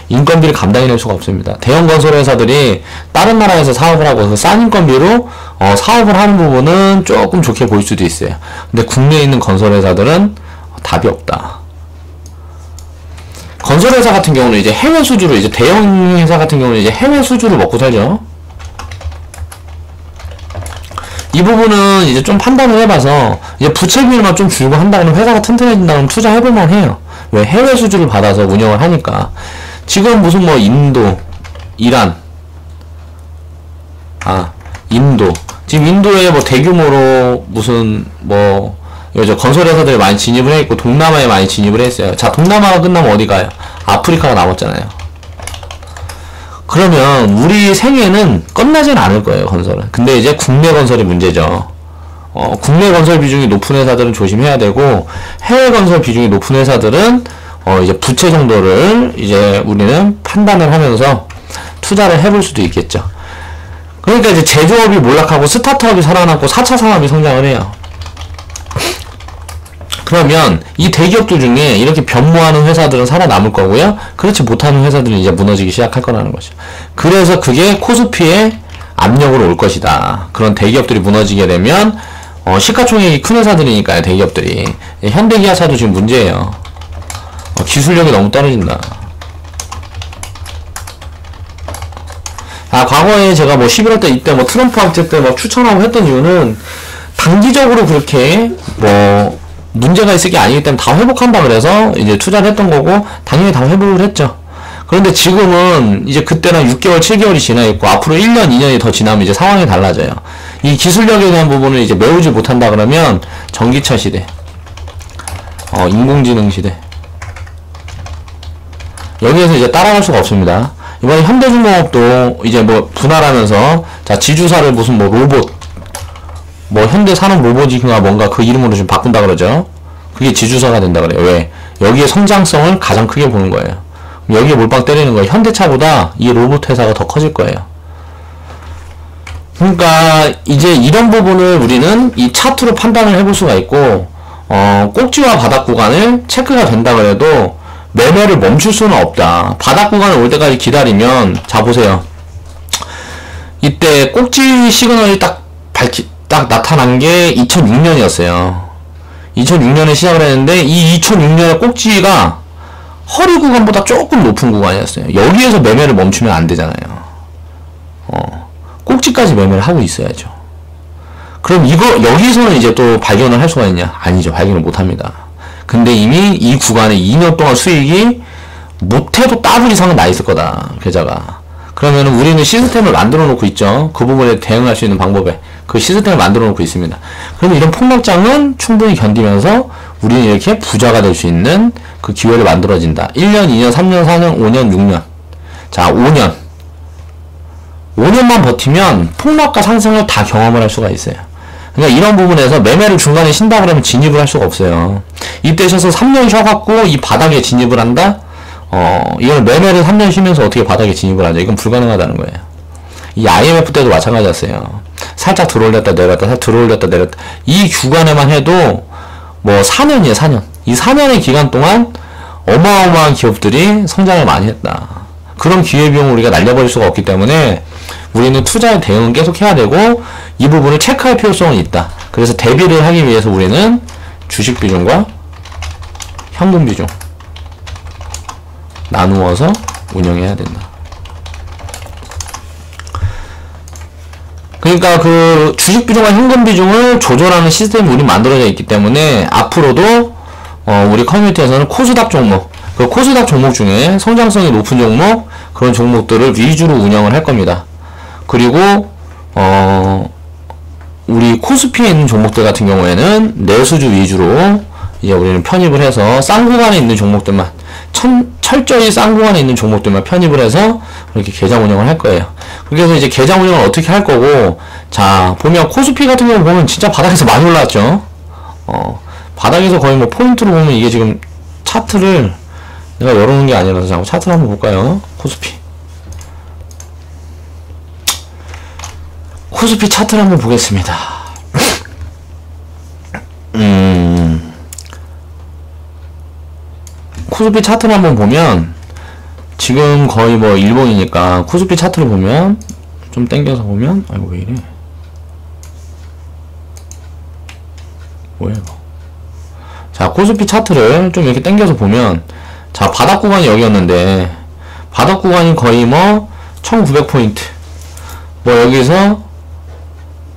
인건비를 감당해낼 수가 없습니다. 대형 건설회사들이 다른 나라에서 사업을 하고 그 싼 인건비로 사업을 하는 부분은 조금 좋게 보일 수도 있어요. 근데 국내에 있는 건설회사들은 답이 없다. 건설회사 같은 경우는 이제 해외 수주로, 이제 대형 회사 같은 경우는 이제 해외 수주를 먹고 살죠. 이 부분은 이제 좀 판단을 해봐서 이제 부채 비율만 좀 줄고 한다면 회사가 튼튼해진다면 투자해볼만 해요. 왜? 해외 수주를 받아서 운영을 하니까. 지금 무슨 인도, 이란, 인도. 지금 인도에 대규모로 무슨 건설회사들이 많이 진입을 했고 동남아에 많이 진입을 했어요. 자, 동남아가 끝나면 어디 가요? 아프리카가 남았잖아요. 그러면 우리 생애는 끝나진 않을 거예요, 건설은. 근데 이제 국내 건설이 문제죠. 국내 건설 비중이 높은 회사들은 조심해야 되고, 해외 건설 비중이 높은 회사들은, 이제 부채 정도를 이제 우리는 판단을 하면서 투자를 해볼 수도 있겠죠. 그러니까 이제 제조업이 몰락하고 스타트업이 살아남고 4차 산업이 성장을 해요. 그러면 이 대기업들 중에 이렇게 변모하는 회사들은 살아남을 거고요. 그렇지 못하는 회사들은 이제 무너지기 시작할 거라는 거죠. 그래서 그게 코스피의 압력으로 올 것이다. 그런 대기업들이 무너지게 되면 시가총액이 큰 회사들이니까요. 대기업들이. 현대기아차도 지금 문제예요. 기술력이 너무 떨어진다. 과거에 제가 11월 때 이때 트럼프 학제 때 추천하고 했던 이유는 단기적으로 그렇게 문제가 있을 게 아니기 때문에 다 회복한다 그래서 이제 투자를 했던 거고 당연히 다 회복을 했죠. 그런데 지금은 이제 그때는 6개월, 7개월이 지나 있고 앞으로 1년, 2년이 더 지나면 이제 상황이 달라져요. 이 기술력에 대한 부분을 이제 메우지 못한다 그러면 전기차 시대, 인공지능 시대, 여기에서 이제 따라갈 수가 없습니다. 이번에 현대중공업도 이제 분할하면서 자, 지주사를 무슨 로봇, 현대산업 로봇인가 뭔가 그 이름으로 좀 바꾼다 그러죠. 그게 지주사가 된다 그래요. 왜? 여기에 성장성을 가장 크게 보는 거예요. 여기에 몰빵 때리는 거예요. 현대차보다 이 로봇 회사가 더 커질 거예요. 그러니까 이제 이런 부분을 우리는 이 차트로 판단을 해볼 수가 있고, 꼭지와 바닥 구간을 체크가 된다 그래도 매매를 멈출 수는 없다. 바닥 구간을 올 때까지 기다리면, 자 보세요. 이때 꼭지 시그널이 딱 나타난 게 2006년이었어요. 2006년에 시작을 했는데 이 2006년의 꼭지가 허리 구간보다 조금 높은 구간이었어요. 여기에서 매매를 멈추면 안 되잖아요. 꼭지까지 매매를 하고 있어야죠. 그럼 여기서는 이제 또 발견을 할 수가 있냐? 아니죠. 발견을 못 합니다. 근데 이미 이 구간에 2년 동안 수익이 못해도 더블 이상은 나 있을 거다. 계좌가. 그러면 우리는 시스템을 만들어 놓고 있죠. 그 부분에 대응할 수 있는 방법에 그 시스템을 만들어 놓고 있습니다. 그럼 이런 폭락장은 충분히 견디면서 우리는 이렇게 부자가 될 수 있는 그 기회를 만들어진다. 1년, 2년, 3년, 4년, 5년, 6년. 자, 5년. 5년만 버티면 폭락과 상승을 다 경험을 할 수가 있어요. 그러니까 이런 부분에서 매매를 중간에 쉰다 그러면 진입을 할 수가 없어요. 이때 쉬어서 3년 쉬어갖고 이 바닥에 진입을 한다? 이건 매매를 3년 쉬면서 어떻게 바닥에 진입을 하죠? 이건 불가능하다는 거예요. 이 IMF 때도 마찬가지였어요. 살짝 들어올렸다 내렸다, 살짝 들어올렸다 내렸다. 이 구간에만 해도 뭐 4년이에요, 4년. 이 4년의 기간 동안 어마어마한 기업들이 성장을 많이 했다. 그런 기회비용을 우리가 날려버릴 수가 없기 때문에 우리는 투자의 대응은 계속 해야 되고 이 부분을 체크할 필요성은 있다. 그래서 대비를 하기 위해서 우리는 주식 비중과 현금 비중 나누어서 운영해야 된다. 그러니까 그 주식 비중과 현금 비중을 조절하는 시스템이 우리 만들어져 있기 때문에 앞으로도 우리 커뮤니티에서는 코스닥 종목, 그 코스닥 종목 중에 성장성이 높은 종목, 그런 종목들을 위주로 운영을 할 겁니다. 그리고 우리 코스피에 있는 종목들 같은 경우에는 내수주 위주로 이제 우리는 편입을 해서 쌍구간에 있는 종목들만 철저히 쌍구간에 있는 종목들만 편입을 해서 이렇게 계좌 운영을 할 거예요. 그래서 이제 계좌 운영을 어떻게 할 거고, 자 보면 코스피 같은 경우 보면 진짜 바닥에서 많이 올라왔죠. 바닥에서 거의 뭐 포인트로 보면 이게 지금 차트를 내가 열어놓은 게 아니라서 잠깐 차트를 한번 볼까요? 코스피 차트를 한번 보겠습니다. 코스피 차트를 한번 보면 지금 거의 뭐 일본이니까 코스피 차트를 보면 좀 땡겨서 보면 아이고 왜 이래 뭐야 이거. 자 코스피 차트를 좀 이렇게 땡겨서 보면 자 바닥 구간이 여기였는데 바닥 구간이 거의 뭐 1900포인트 뭐 여기서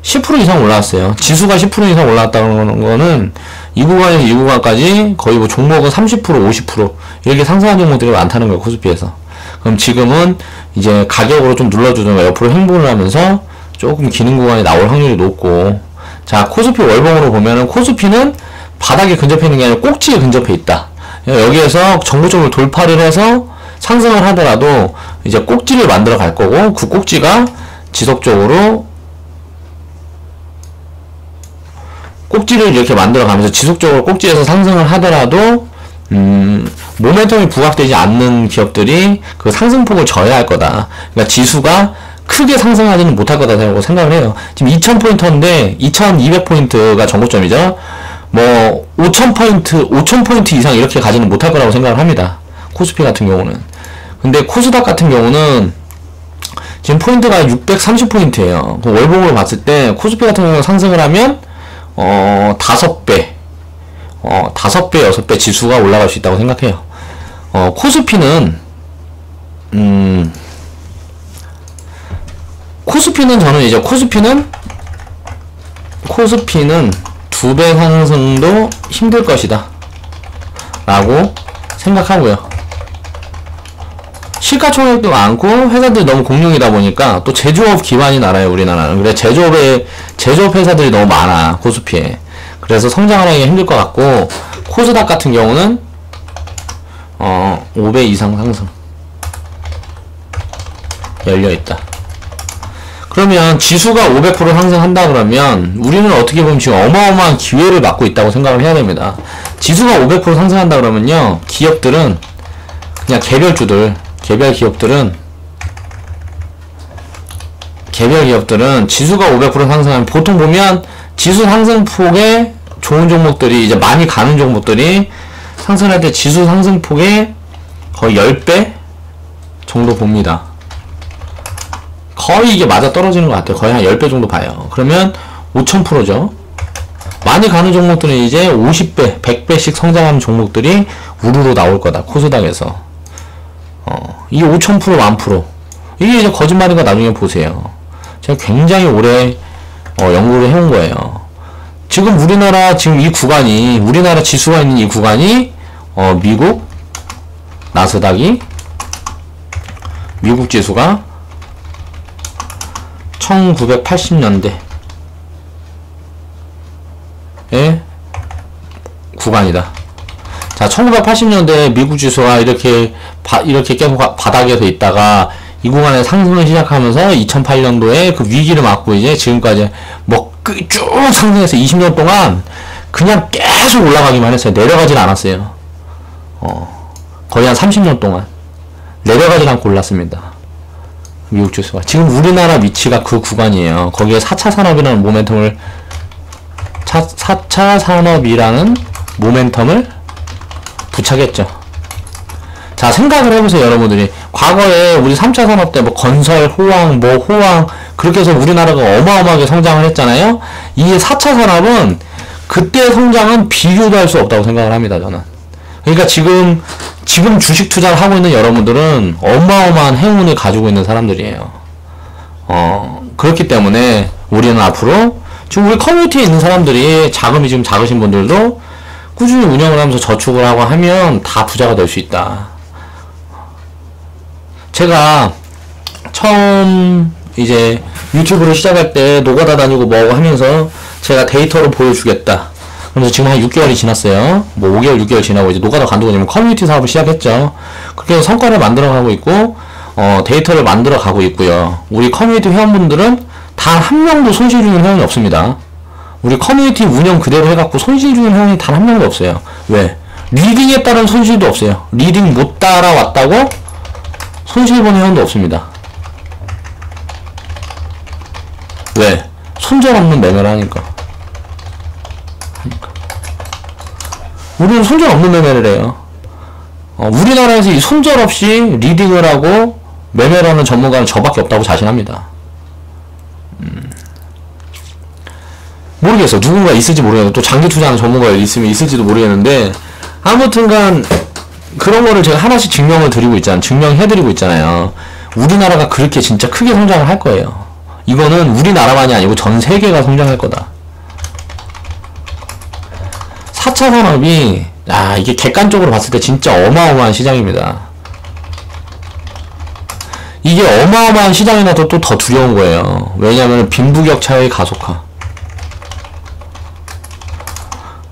10% 이상 올라왔어요. 지수가 10% 이상 올라왔다는 거는 이 구간에서 이 구간까지 거의 뭐 종목은 30% 50% 이렇게 상승한 종목들이 많다는 거예요. 코스피에서. 그럼 지금은 이제 가격으로 좀 눌러주든가 옆으로 행보를 하면서 조금 기는 구간이 나올 확률이 높고, 자 코스피 월봉으로 보면은 코스피는 바닥에 근접해 있는 게 아니라 꼭지에 근접해 있다. 여기에서 정고점을 돌파를 해서 상승을 하더라도 이제 꼭지를 만들어 갈 거고, 그 꼭지가 지속적으로 꼭지를 이렇게 만들어 가면서 지속적으로 꼭지에서 상승을 하더라도 모멘텀이 부각되지 않는 기업들이 그 상승폭을 져야 할 거다. 그러니까 지수가 크게 상승하지는 못할 거다라고 생각을 해요. 지금 2000포인트인데 2200포인트가 정고점이죠. 뭐 5000포인트 이상 이렇게 가지는 못할 거라고 생각을 합니다. 코스피 같은 경우는. 근데 코스닥 같은 경우는 지금 포인트가 630포인트예요. 그 월봉으로 봤을 때 코스피 같은 경우는 상승을 하면 5배, 6배 지수가 올라갈 수 있다고 생각해요. 코스피는 저는 이제 코스피는 2배 상승도 힘들 것이다 라고 생각하고요. 시가총액도 많고 회사들이 너무 공룡이다 보니까 또 제조업 기반이 나라예요, 우리나라는. 그래 제조업 회사들이 너무 많아, 코스피에. 그래서 성장을 하기가 힘들 것 같고, 코스닥 같은 경우는 5배 이상 상승 열려있다. 그러면 지수가 500% 상승한다 그러면 우리는 어떻게 보면 지금 어마어마한 기회를 맞고 있다고 생각을 해야 됩니다. 지수가 500% 상승한다 그러면요, 기업들은 그냥 개별 기업들은 지수가 500% 상승하면 보통 보면 지수 상승폭에 좋은 종목들이 이제 많이 가는 종목들이 상승할 때 지수 상승폭에 거의 10배 정도 봅니다. 거의 이게 맞아 떨어지는 것 같아요. 거의 한 10배 정도 봐요. 그러면 5000%죠. 많이 가는 종목들은 이제 50배, 100배씩 성장하는 종목들이 우르르 나올 거다. 코스닥에서. 이게 5000%, 10,000%. 이게 이제 거짓말인가 나중에 보세요. 제가 굉장히 오래 연구를 해온 거예요. 지금 우리나라 지수가 있는 이 구간이 미국 나스닥이 미국 지수가 1980년대 구간이다. 자, 1980년대 미국 지수가 이렇게 계속 바닥에서 있다가 이 구간에 상승을 시작하면서 2008년도에 그 위기를 맞고 이제 지금까지 뭐 쭉 상승해서 20년 동안 그냥 계속 올라가기만 했어요. 내려가진 않았어요. 거의 한 30년 동안 내려가진 않고 올랐습니다. 미국 지수가. 지금 우리나라 위치가 그 구간이에요. 거기에 4차 산업이라는 모멘텀을 4차 산업이라는 모멘텀을 부착했죠. 자, 생각을 해보세요, 여러분들이. 과거에 우리 3차 산업 때 뭐 건설, 호황, 그렇게 해서 우리나라가 어마어마하게 성장을 했잖아요. 이 4차 산업은 그때 성장은 비교도 할 수 없다고 생각을 합니다, 저는. 그러니까 지금 주식 투자를 하고 있는 여러분들은 어마어마한 행운을 가지고 있는 사람들이에요. 그렇기 때문에 우리는 앞으로 지금 우리 커뮤니티에 있는 사람들이 자금이 지금 작으신 분들도 꾸준히 운영을 하면서 저축을 하고 하면 다 부자가 될 수 있다. 제가 처음 이제 유튜브를 시작할 때 노가다 다니고 뭐하고 하면서 제가 데이터로 보여주겠다. 그래서 지금 한 6개월이 지났어요. 뭐 5개월, 6개월 지나고 이제 노가다 간두고 커뮤니티 사업을 시작했죠. 그렇게 해서 성과를 만들어 가고 있고, 데이터를 만들어 가고 있고요. 우리 커뮤니티 회원분들은 단 한 명도 손실 주는 회원이 없습니다. 우리 커뮤니티 운영 그대로 해갖고 손실 주는 회원이 단 한 명도 없어요. 왜? 리딩에 따른 손실도 없어요. 리딩 못 따라왔다고 손실 보는 회원도 없습니다. 왜? 손절없는 매매를 하니까. 우리는 손절없는 매매를 해요. 우리나라에서 이 손절없이 리딩을 하고 매매를 하는 전문가는 저밖에 없다고 자신합니다. 모르겠어. 누군가 있을지 모르겠는데, 또 장기 투자하는 전문가가 있으면 있을지도 모르겠는데, 아무튼간 그런 거를 제가 하나씩 증명해드리고 있잖아요. 우리나라가 그렇게 진짜 크게 성장을 할 거예요. 이거는 우리나라만이 아니고 전 세계가 성장할 거다. 4차 산업이, 이게 객관적으로 봤을 때 진짜 어마어마한 시장입니다. 이게 어마어마한 시장이라도 또 더 두려운 거예요. 왜냐면 빈부격차의 가속화.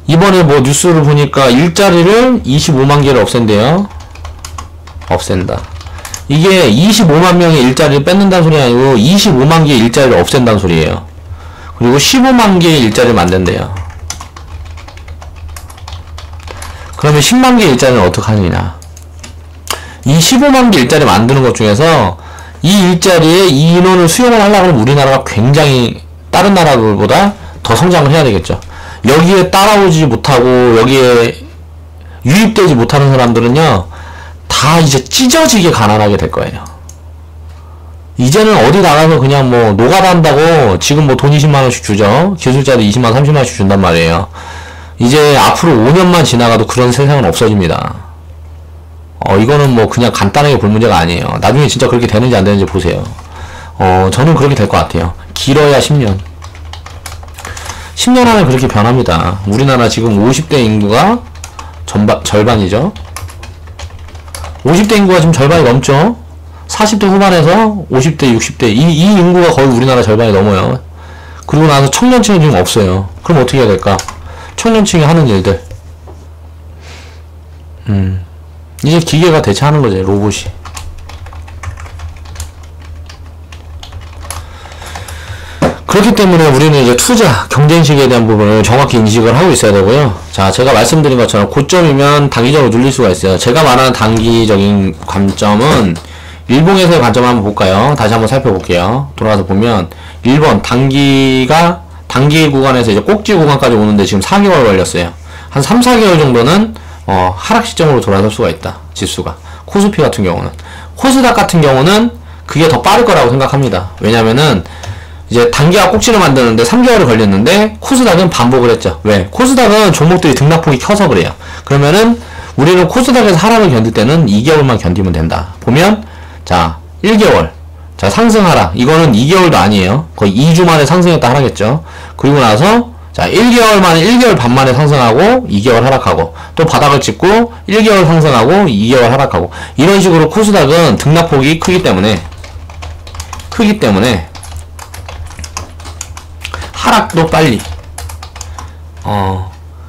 이번에 뭐 뉴스를 보니까 일자리를 25만 개를 없앤대요. 없앤다. 이게 25만 명의 일자리를 뺏는다는 소리 아니고 25만 개의 일자리를 없앤다는 소리예요. 그리고 15만 개의 일자리를 만든대요. 그러면 10만 개의 일자리는 어떻게 하느냐. 이 15만 개 일자리 만드는 것 중에서 이 일자리에 이 인원을 수용을 하려고 하면 우리나라가 굉장히 다른 나라들보다 더 성장을 해야 되겠죠. 여기에 따라오지 못하고 여기에 유입되지 못하는 사람들은요, 다 이제 찢어지게 가난하게 될 거예요. 이제는 어디 나가서 그냥 뭐 노가다 한다고 지금 뭐 돈 20만원씩 주죠. 기술자들 20만 30만원씩 준단 말이에요. 이제 앞으로 5년만 지나가도 그런 세상은 없어집니다. 이거는 뭐 그냥 간단하게 볼 문제가 아니에요. 나중에 진짜 그렇게 되는지 안 되는지 보세요. 저는 그렇게 될 것 같아요. 길어야 10년. 10년 안에 그렇게 변합니다. 우리나라 지금 50대 인구가 절반이죠. 50대 인구가 지금 절반이 넘죠. 40대 후반에서 50대, 60대 이 인구가 거의 우리나라 절반이 넘어요. 그리고 나서 청년층이 지금 없어요. 그럼 어떻게 해야 될까? 청년층이 하는 일들. 이제 기계가 대체하는 거죠. 로봇이. 그렇기 때문에 우리는 이제 투자, 경쟁식에 대한 부분을 정확히 인식을 하고 있어야 되고요. 자, 제가 말씀드린 것처럼 고점이면 단기적으로 눌릴 수가 있어요. 제가 말하는 단기적인 관점은 일봉에서의 관점을 한번 볼까요? 다시 한번 살펴볼게요. 돌아가서 보면 1번 단기 구간에서 이제 꼭지 구간까지 오는데 지금 4개월 걸렸어요. 한 3, 4개월 정도는 하락 시점으로 돌아설 수가 있다. 지수가. 코스피 같은 경우는. 코스닥 같은 경우는 그게 더 빠를 거라고 생각합니다. 왜냐면은 이제 단기와 꼭지를 만드는데 3개월이 걸렸는데 코스닥은 반복을 했죠. 왜? 코스닥은 종목들이 등락폭이 커서 그래요. 그러면은 우리는 코스닥에서 하락을 견딜 때는 2개월만 견디면 된다. 보면 자 1개월 자 상승하락 이거는 2개월도 아니에요. 거의 2주 만에 상승했다 하락했죠. 그리고 나서 자 1개월 반 만에 상승하고 2개월 하락하고 또 바닥을 찍고 1개월 상승하고 2개월 하락하고 이런 식으로 코스닥은 등락폭이 크기 때문에 하락도 빨리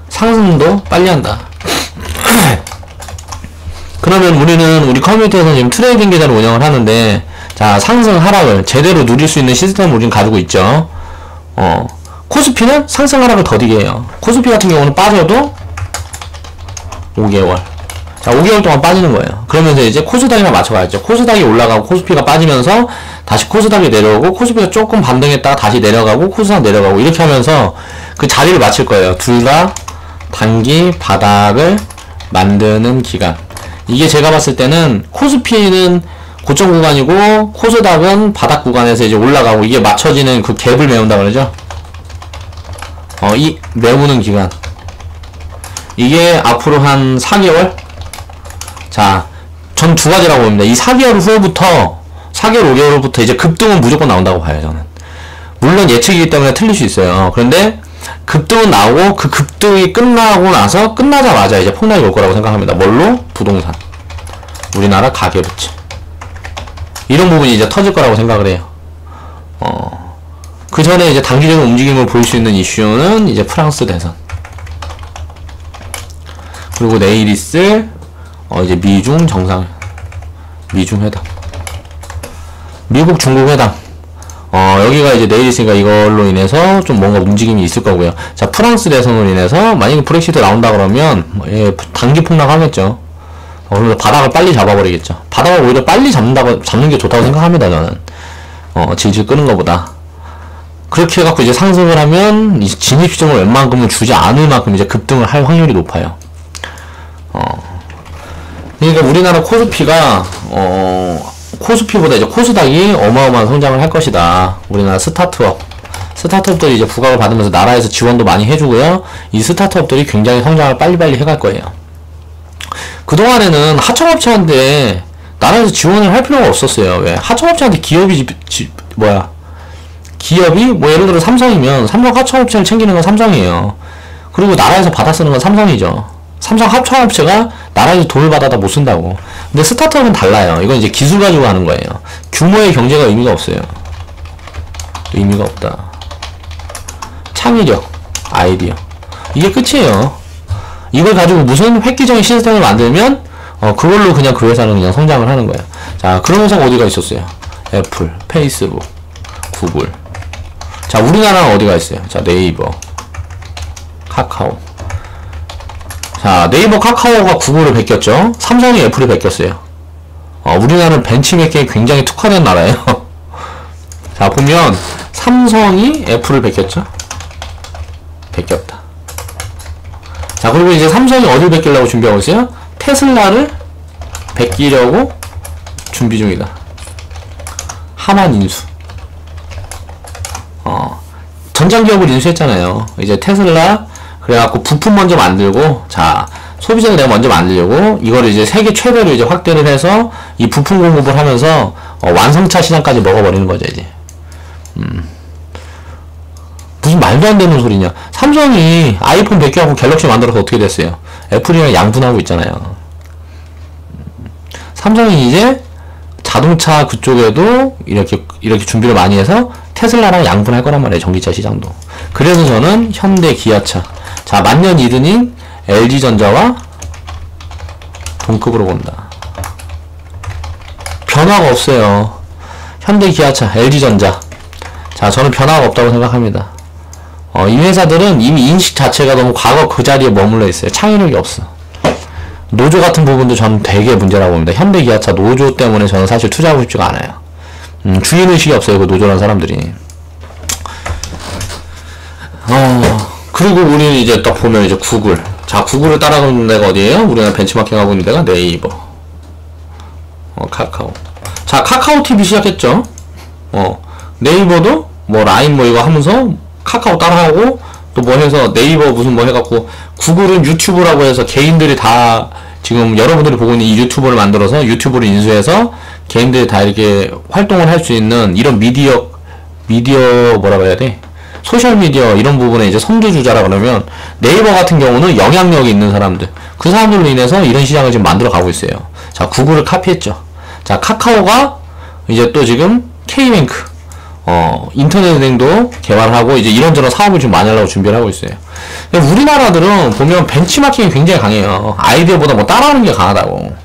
상승도 빨리 한다. 그러면 우리는 우리 커뮤니티에서 지금 트레이딩 계좌를 운영을 하는데, 자, 상승 하락을 제대로 누릴 수 있는 시스템을 우리는 가지고 있죠. 코스피는 상승 하락을 더디게 해요. 코스피 같은 경우는 빠져도 5개월. 자, 5개월 동안 빠지는 거예요. 그러면서 이제 코스닥이랑 맞춰가야죠. 코스닥이 올라가고 코스피가 빠지면서 다시 코스닥이 내려오고, 코스피가 조금 반등했다가 다시 내려가고, 코스닥 내려가고, 이렇게 하면서 그 자리를 맞출 거예요. 둘 다 단기 바닥을 만드는 기간. 이게 제가 봤을 때는 코스피는 고점 구간이고 코스닥은 바닥 구간에서 이제 올라가고, 이게 맞춰지는 그 갭을 메운다 그러죠. 이 메우는 기간, 이게 앞으로 한 4개월? 자, 전 두 가지라고 봅니다. 이 4개월 후부터, 4개월, 5개월 후부터 이제 급등은 무조건 나온다고 봐요, 저는. 물론 예측이기 때문에 틀릴 수 있어요. 그런데 급등은 나오고, 그 급등이 끝나고 나서, 끝나자마자 이제 폭락이 올 거라고 생각합니다. 뭘로? 부동산. 우리나라 가계부채. 이런 부분이 이제 터질 거라고 생각을 해요. 그 전에 이제 단기적인 움직임을 보일 수 있는 이슈는 이제 프랑스 대선. 그리고 내일 있을, 이제 미중 정상, 미중 회담. 미국 중국 회담. 여기가 이제 내일 있으니까 이걸로 인해서 좀 뭔가 움직임이 있을 거고요. 자, 프랑스 대선으로 인해서 만약에 브렉시트 나온다 그러면, 단기 폭락하겠죠. 그래서 바닥을 빨리 잡아버리겠죠. 바닥을 오히려 빨리 잡는 게 좋다고 생각합니다, 저는. 질질 끄는 것보다. 그렇게 해갖고 이제 상승을 하면, 이 진입시점을 웬만큼은 주지 않을 만큼 이제 급등을 할 확률이 높아요. 그러니까 우리나라 코스피가, 코스피보다 이제 코스닥이 어마어마한 성장을 할 것이다. 우리나라 스타트업들이 이제 부각을 받으면서 나라에서 지원도 많이 해주고요. 이 스타트업들이 굉장히 성장을 빨리빨리 해갈 거예요. 그동안에는 하청업체한테 나라에서 지원을 할 필요가 없었어요. 왜? 하청업체한테 기업이 뭐 예를 들어 삼성이면 삼성 하청업체를 챙기는 건 삼성이에요. 그리고 나라에서 받아 쓰는 건 삼성이죠. 삼성 하청업체가 나라에서 돈을 받아다 못 쓴다고. 근데 스타트업은 달라요. 이건 이제 기술 가지고 하는 거예요. 규모의 경제가 의미가 없어요. 의미가 없다. 창의력, 아이디어. 이게 끝이에요. 이걸 가지고 무슨 획기적인 시스템을 만들면, 그걸로 그냥 그 회사는 그냥 성장을 하는 거예요. 자, 그런 회사가 어디가 있었어요? 애플, 페이스북, 구글. 자, 우리나라는 어디가 있어요? 자, 네이버, 카카오. 자, 네이버, 카카오가 구글을 베꼈죠? 삼성이 애플을 베꼈어요. 우리나라는 벤치메이킹에 굉장히 특화된 나라예요. 자, 보면, 삼성이 애플을 베꼈죠? 베꼈다. 자, 그리고 이제 삼성이 어딜 베끼려고 준비하고 있어요? 테슬라를 베끼려고 준비 중이다. 하만 인수. 전장기업을 인수했잖아요. 이제 테슬라, 그래갖고 부품 먼저 만들고, 자, 소비자를 내가 먼저 만들려고, 이거를 이제 세계 최대로 이제 확대를 해서, 이 부품 공급을 하면서, 완성차 시장까지 먹어버리는 거죠, 이제. 무슨 말도 안 되는 소리냐. 삼성이 아이폰 100개 하고 갤럭시 만들어서 어떻게 됐어요? 애플이랑 양분하고 있잖아요. 삼성이 이제 자동차 그쪽에도 이렇게 준비를 많이 해서 테슬라랑 양분할 거란 말이에요. 전기차 시장도. 그래서 저는 현대, 기아차. 자, 만년 2등인 LG전자와 동급으로 본다. 변화가 없어요. 현대, 기아차, LG전자. 자, 저는 변화가 없다고 생각합니다. 이 회사들은 이미 인식 자체가 너무 과거 그 자리에 머물러 있어요. 창의력이 없어. 노조 같은 부분도 저는 되게 문제라고 봅니다. 현대, 기아차 노조 때문에 저는 사실 투자하고 싶지가 않아요. 주인의식이 없어요. 그 노조라는 사람들이. 그리고 우리는 이제 딱 보면 이제 구글. 자, 구글을 따라가는 데가 어디예요? 우리가 벤치마킹 하고 있는 데가 네이버. 카카오. 자, 카카오 TV 시작했죠? 네이버도 뭐 라인 뭐 이거 하면서 카카오 따라하고 또 뭐 해서 네이버 무슨 뭐 해갖고 구글은 유튜브라고 해서 개인들이 다 지금 여러분들이 보고 있는 이 유튜브를 만들어서 유튜브를 인수해서 개인들이 다 이렇게 활동을 할 수 있는 이런 미디어 뭐라고 해야 돼? 소셜미디어 이런 부분에 이제 선두주자라 그러면 네이버 같은 경우는 영향력이 있는 사람들 그 사람들로 인해서 이런 시장을 지금 만들어 가고 있어요. 자, 구글을 카피했죠. 자, 카카오가 이제 또 지금 K뱅크 인터넷은행도 개발하고 이제 이런저런 사업을 좀 많이 하려고 준비를 하고 있어요. 우리나라들은 보면 벤치마킹이 굉장히 강해요. 아이디어보다 뭐 따라하는 게 강하다고.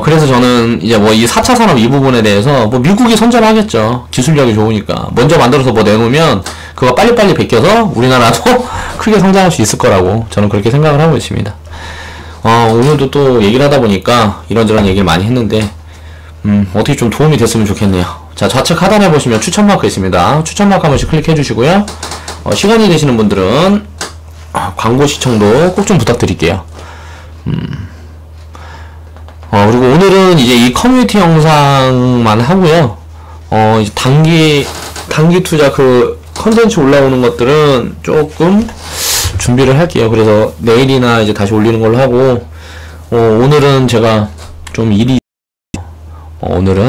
그래서 저는 이제 뭐 이 4차 산업 이 부분에 대해서 뭐 미국이 선전하겠죠. 기술력이 좋으니까. 먼저 만들어서 뭐 내놓으면 그거 빨리빨리 베껴서 우리나라도 크게 성장할 수 있을 거라고 저는 그렇게 생각을 하고 있습니다. 오늘도 또 얘기를 하다 보니까 이런저런 얘기를 많이 했는데, 어떻게 좀 도움이 됐으면 좋겠네요. 자, 좌측 하단에 보시면 추천 마크 있습니다. 추천 마크 한 번씩 클릭해 주시고요. 시간이 되시는 분들은 광고 시청도 꼭 좀 부탁드릴게요. 그리고 오늘은 이제 이 커뮤니티 영상만 하고요. 이제 단기 투자 그 컨텐츠 올라오는 것들은 조금 준비를 할게요. 그래서 내일이나 이제 다시 올리는 걸로 하고, 오늘은 제가 좀 일이, 오늘은